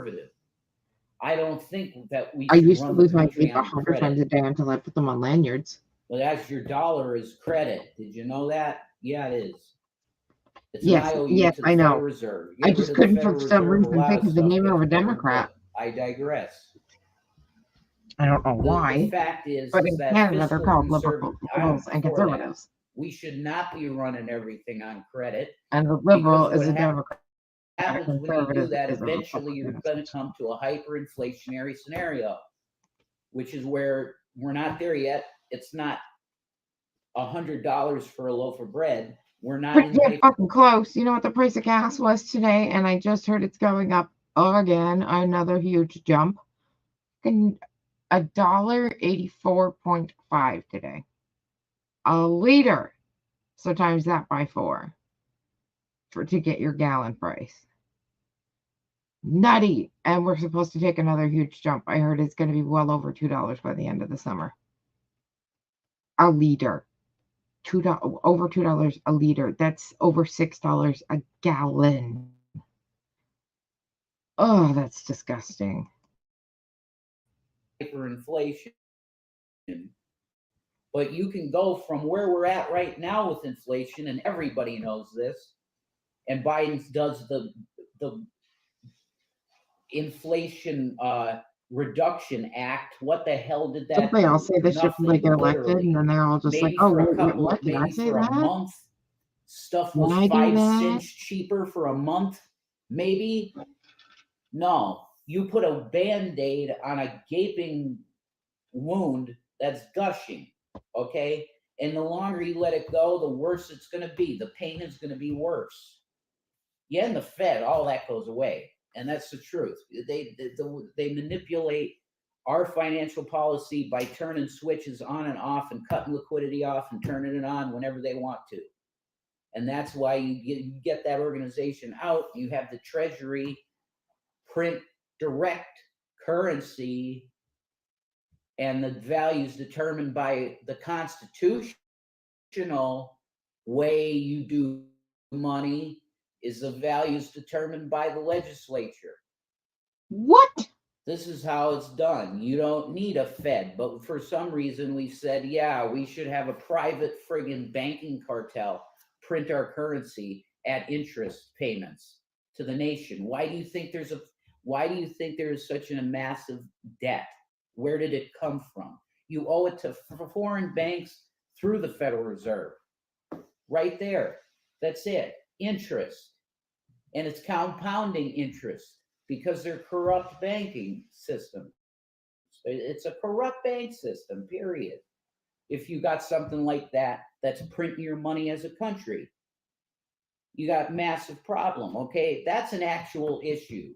I don't think that we I should used to run lose the my country vape on 100 times a credit. day until I put them on lanyards. Well, that's your dollar is credit. Did you know that? Yeah, it is. It's Yes, an IOU yes, to the I Federal know. Reserve. I Get just rid of the couldn't Federal for some Reserve, a reason lot think of of the stuff name of gets a covered, Democrat. but I digress. I don't know The why. fact is But in that Canada, they're fiscal called liberals and for that. conservatives. We should not be running everything on credit And the liberal because is a what Democrat. happens when you do Conservative that, is a eventually you're Republican. going to come to a hyperinflationary scenario, which is where we're not there yet. It's not $100 for a loaf of bread. We're not But in yeah, fucking close. You know what the price of gas was today? And I just heard it's going up again. Another huge jump. And $1.84.5 today. A liter. So times that by 4 to get your gallon price. Nutty. And we're supposed to take another huge jump. I heard it's going to be well over $2 by the end of the summer. A liter. $2 over $2 a liter. That's over $6 a gallon. Oh, that's disgusting. Hyperinflation. But you can go from where we're at right now with inflation, and everybody knows this. And Biden does the Inflation Reduction Act. What the hell did that Don't they all do? say this shit when they get elected, and then they're all just like, "Oh, what did I say that? A month, stuff was 5 cents cheaper for a month, maybe." No, you put a Band-Aid on a gaping wound That's gushing. Okay. And the longer you let it go, the worse it's going to be. The pain is going to be worse. Yeah, and the Fed, all that goes away. And that's the truth. They manipulate our financial policy by turning switches on and off and cutting liquidity off and turning it on whenever they want to. And that's why you get that organization out. You have the Treasury print direct currency, and the values determined by the constitutional way you do money is the values determined by the legislature. What? This is how it's done. You don't need a Fed, but for some reason we said, yeah, we should have a private friggin' banking cartel print our currency at interest payments to the nation. Why do you think there is such a massive debt? Where did it come from? You owe it to foreign banks through the Federal Reserve. Right there. That's it. Interest. And it's compounding interest because they're corrupt banking systems. It's a corrupt bank system, period. If you got something like that, that's printing your money as a country, you got massive problem. Okay, that's an actual issue.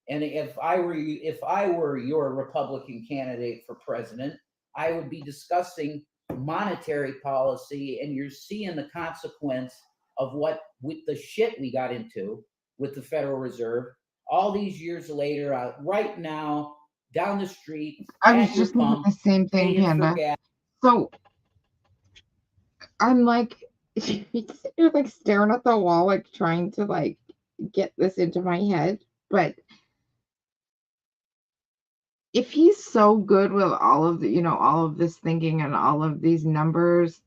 And if I were your Republican candidate for president, I would be discussing monetary policy, and you're seeing the consequence of what with the shit we got into with the Federal Reserve all these years later. Right now, down the street, I was just thinking the same thing, Panda. So I'm like, you're like staring at the wall, like trying to like get this into my head. But if he's so good with all of the, all of this thinking and all of these numbers,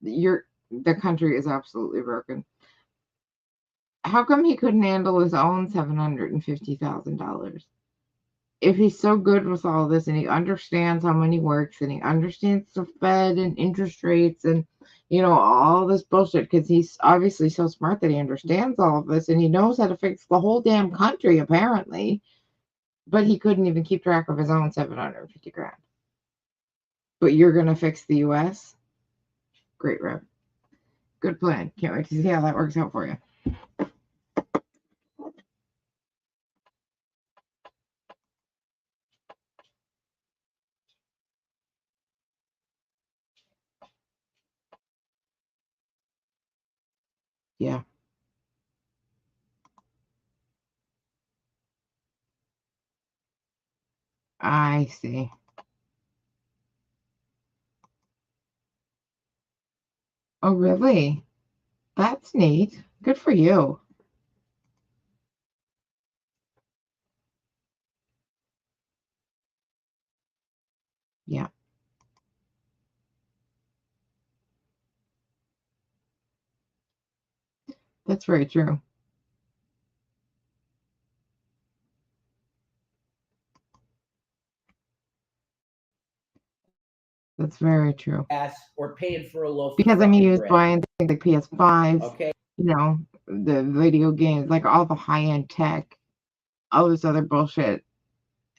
the country is absolutely broken. How come he couldn't handle his own $750,000? If he's so good with all this and he understands how money works and he understands the Fed and interest rates and, all this bullshit, because he's obviously so smart that he understands all of this and he knows how to fix the whole damn country, apparently. But he couldn't even keep track of his own $750,000. But you're going to fix the U.S.? Great, Rev. Good plan. Can't wait to see how that works out for you. Yeah. I see. Oh, really? That's neat. Good for you. Yeah. That's very true. That's very true. Or paying for a loaf. Because he was buying things like PS5s, okay, the video games, like all the high-end tech, all this other bullshit.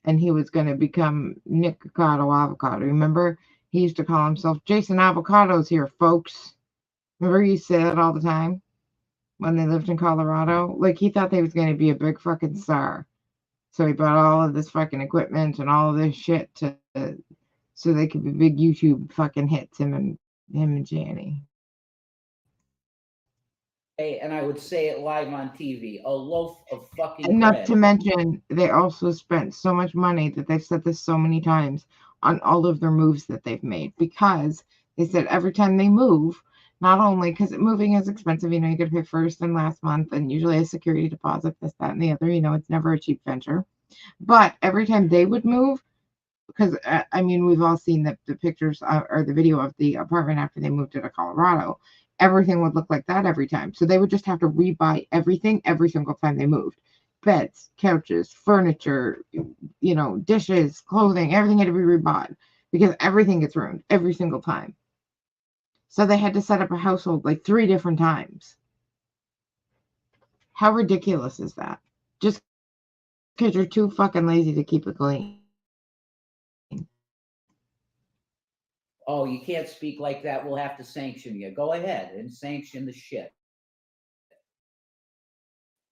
And he was going to become Nick Avocado. Remember? He used to call himself Jason Avocado's here, folks. Remember he said that all the time when they lived in Colorado? Like, he thought they was going to be a big fucking star. So he bought all of this fucking equipment and all of this shit so they could be big YouTube fucking hits, him and Janny. And I would say it live on TV, a loaf of fucking bread. Not to mention, they also spent so much money that they've said this so many times on all of their moves that they've made, because they said every time they move, not only because moving is expensive, you got to pay first and last month, and usually a security deposit, this, that, and the other, it's never a cheap venture. But every time they would move, because we've all seen the pictures or the video of the apartment after they moved to Colorado. Everything would look like that every time. So they would just have to rebuy everything every single time they moved. Beds, couches, furniture, dishes, clothing, everything had to be rebought because everything gets ruined every single time. So they had to set up a household like 3 different times. How ridiculous is that? Just because you're too fucking lazy to keep it clean. oh, you can't speak like that, we'll have to sanction you. Go ahead and sanction the shit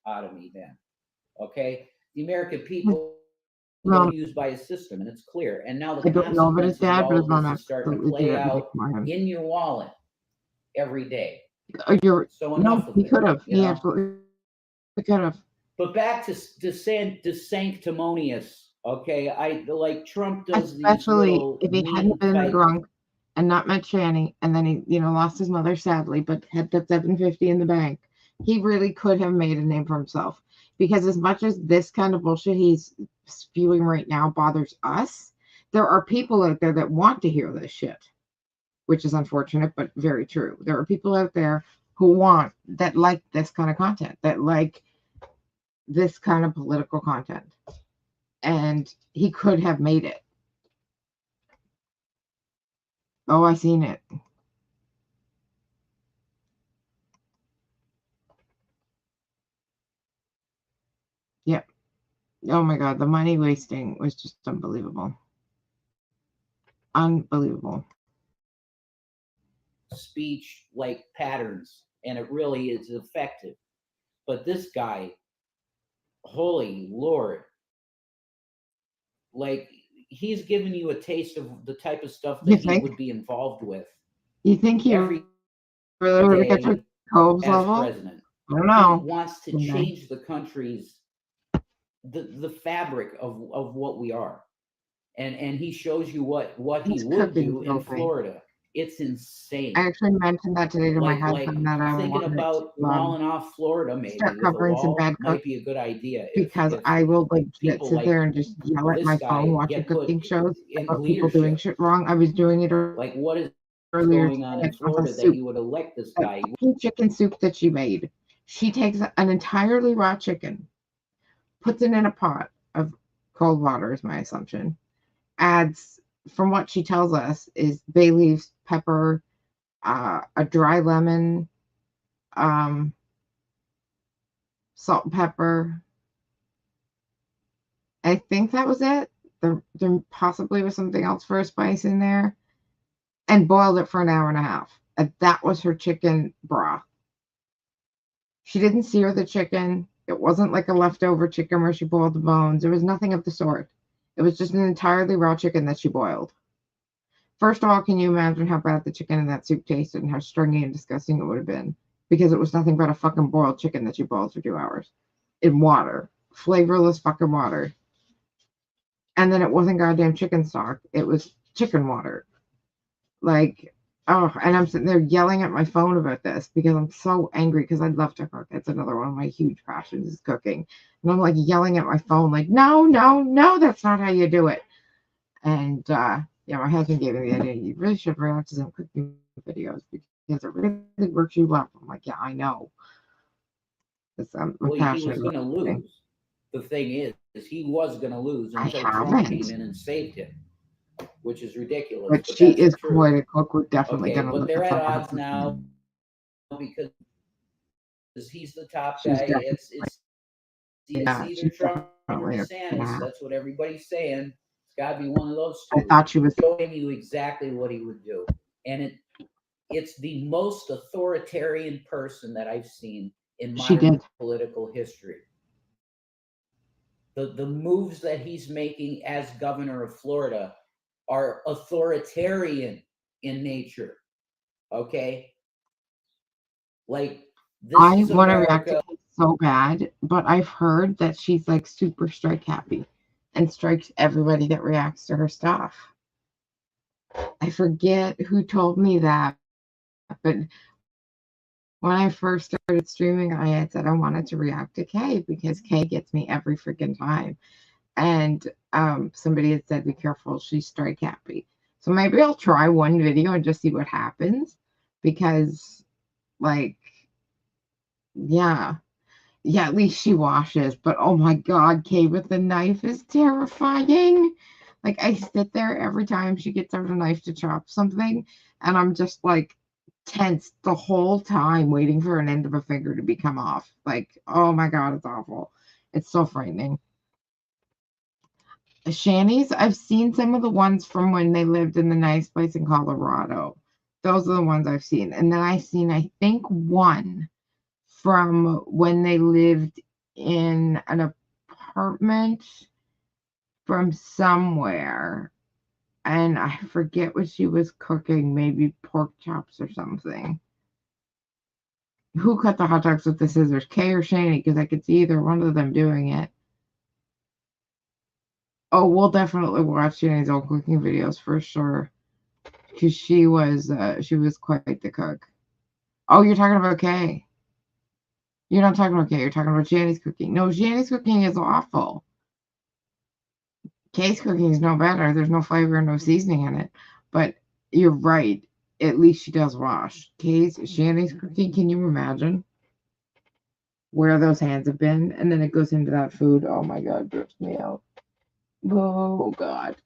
out of me then. Okay? The American people are Well, used by a system, and it's clear. And now I the don't know about his consequences of dad, but all his of mom this is starting to absolutely play did out ignore him. in your wallet every day. Oh, So no, enough of he it. could have. You He know? absolutely could have. But back to sanctimonious, okay? I like Trump does these Especially little if he meme hadn't been type. drunk and not met Shani, and then he, lost his mother sadly, but had that 750 in the bank. He really could have made a name for himself. Because as much as this kind of bullshit he's spewing right now bothers us, there are people out there that want to hear this shit, which is unfortunate, but very true. There are people out there who like this kind of content, that like this kind of political content. And he could have made it. Oh, I seen it. Yep. Oh my God, the money wasting was just unbelievable. Unbelievable. Speech like patterns, and it really is effective. But this guy, holy Lord, like he's giving you a taste of the type of stuff You that he think? would be involved with You think he every really would get to day Cove's as level? president. I don't He know. wants to change the country's the fabric of what we are. And he shows you what he He's would cooking do in filthy. Florida. It's I insane. actually mentioned that today to my Like husband that I thinking wanted about to walling off Florida maybe start with a covering some wall bad might cooks, be a good idea because if I will legit people sit there like and just yell at this my phone guy watching get put cooking shows in about people doing leadership. shit wrong. I was doing it Like what is earlier going on today in with a Florida that soup. you would elect this That guy? fucking chicken soup that she made. She takes an entirely raw chicken, puts it in a pot of cold water, is my assumption. Adds, from what she tells us, is bay leaves, pepper, a dry lemon, salt and pepper. I think that was it. There possibly was something else for a spice in there. And boiled it for an hour and a half. And that was her chicken broth. She didn't sear the chicken. It wasn't like a leftover chicken where she boiled the bones. There was nothing of the sort. It was just an entirely raw chicken that she boiled. First of all, can you imagine how bad the chicken in that soup tasted and how stringy and disgusting it would have been? Because it was nothing but a fucking boiled chicken that she boiled for 2 hours in water. Flavorless fucking water. And then it wasn't goddamn chicken stock. It was chicken water. Like, oh, and I'm sitting there yelling at my phone about this because I'm so angry because I'd love to cook. It's another one of my huge passions is cooking. And I'm like yelling at my phone, like, no, no, no, that's not how you do it. And yeah, my husband gave me the idea. You really should react to some cooking videos because it really works you up. I'm like, yeah, I know. I'm Well, he passionate was going to about cooking. lose. The thing is he was going to lose I until Trump haven't. came in and saved him, which is ridiculous. But But she that's is the truth. quite a cook. We're definitely Okay, going to but look they're at at some of her odds now cooking. because he's the top She's guy. definitely, It's yeah, either she's Trump or definitely a DeSantis. half. That's what everybody's saying. It's got to be one of those I two. thought she was. Showing you exactly what he would do, and it's the most authoritarian person that I've seen in She modern did. political history. The moves that he's making as governor of Florida are authoritarian in nature. Okay? Like this I is want to react to America. Kate so bad, but I've heard that she's like super strike happy and strikes everybody that reacts to her stuff. I forget who told me that, but when I first started streaming, I had said I wanted to react to Kay because Kay gets me every freaking time. And somebody had said, be careful, she's strike happy. So maybe I'll try one video and just see what happens because, like, yeah. Yeah, at least she washes. But oh my God, Kay with the knife is terrifying. Like, I sit there every time she gets out a knife to chop something, and I'm just like tense the whole time, waiting for an end of a finger to become off. Like, oh my God, it's awful. It's so frightening. Shani's, I've seen some of the ones from when they lived in the nice place in Colorado. Those are the ones I've seen. And then I've seen, I think, one from when they lived in an apartment from somewhere. And I forget what she was cooking, maybe pork chops or something. Who cut the hot dogs with the scissors, Kay or Shani? Because I could see either one of them doing it. Oh, we'll definitely watch Shani's old cooking videos for sure. Because she was quite the cook. Oh, you're talking about Kay. You're not talking about Kay. You're talking about Shani's cooking. No, Shani's cooking is awful. Kay's cooking is no better. There's no flavor and no seasoning in it. But you're right. At least she does wash. Shani's cooking, can you imagine where those hands have been? And then it goes into that food. Oh my God, it grossed me out. Oh God.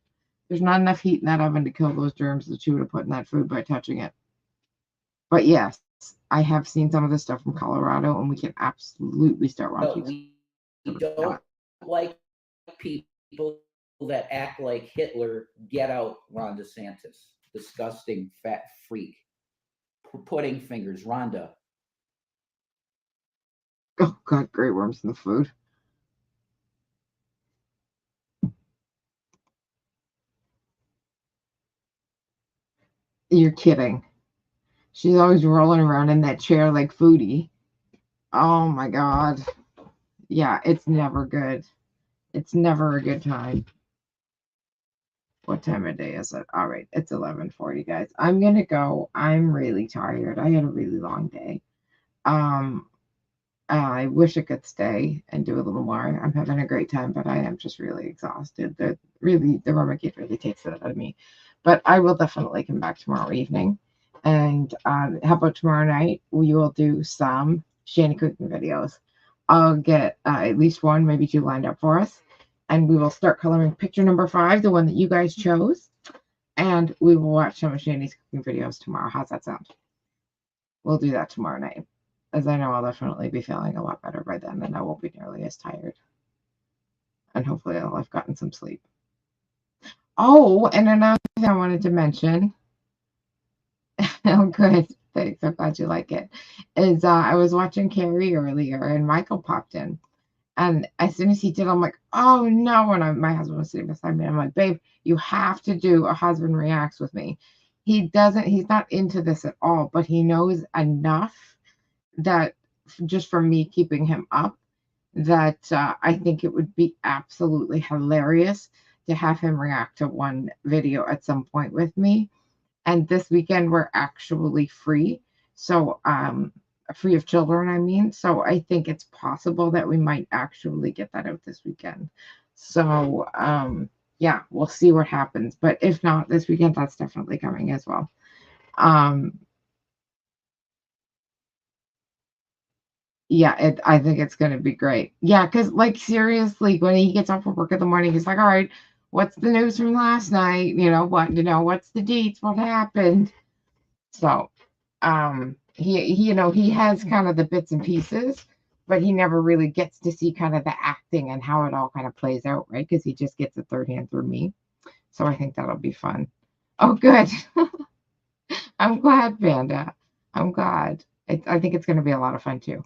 There's not enough heat in that oven to kill those germs that she would have put in that food by touching it. But yes, I have seen some of this stuff from Colorado, and we can absolutely start watching. We don't like people that act like Hitler. Get out, Ron DeSantis. Disgusting fat freak. Pudding fingers, Rhonda. Oh God, Grey Worm's in the food. You're kidding. She's always rolling around in that chair like Foodie. Oh my God. Yeah, it's never good. It's never a good time. What time of day is it? All right, it's 11:40, guys. I'm gonna go. I'm really tired. I had a really long day. I wish I could stay and do a little more. I'm having a great time, but I am just really exhausted. The Rummageek really takes it out of me. But I will definitely come back tomorrow evening. And how about tomorrow night? We will do some Shani cooking videos. I'll get at least one, maybe two lined up for us. And we will start coloring picture number 5, the one that you guys chose. And we will watch some of Shani's cooking videos tomorrow. How's that sound? We'll do that tomorrow night, as I know I'll definitely be feeling a lot better by then, and I won't be nearly as tired. And hopefully I'll have gotten some sleep. Oh, and another thing I wanted to mention. Oh, good. Thanks. I'm glad you like it. Is I was watching Carrie earlier, and Michael popped in. And as soon as he did, I'm like, oh no. And my husband was sitting beside me. I'm like, babe, you have to do a husband reacts with me. He's not into this at all, but he knows enough that just from me keeping him up, that I think it would be absolutely hilarious to have him react to one video at some point with me. And this weekend we're actually free. So free of children, I mean. So I think it's possible that we might actually get that out this weekend. So yeah, we'll see what happens. But if not this weekend, that's definitely coming as well. Yeah, I think it's going to be great. Yeah, because like seriously, when he gets off of work in the morning, he's like, all right, what's the news from last night? What's the deets? What happened? So he has kind of the bits and pieces, but he never really gets to see kind of the acting and how it all kind of plays out, right? Because he just gets it third hand through me. So I think that'll be fun. Oh, good. I'm glad, Vanda. I'm glad. I think it's going to be a lot of fun too.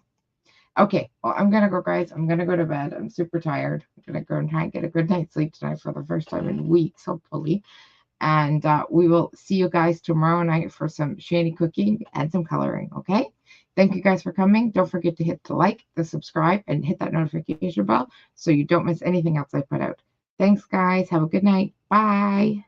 Okay, well, I'm going to go, guys. I'm going to go to bed. I'm super tired. I'm going to go and try and get a good night's sleep tonight for the first time in weeks, hopefully. And we will see you guys tomorrow night for some Shani cooking and some coloring, okay? Thank you guys for coming. Don't forget to hit the like, the subscribe, and hit that notification bell so you don't miss anything else I put out. Thanks, guys. Have a good night. Bye.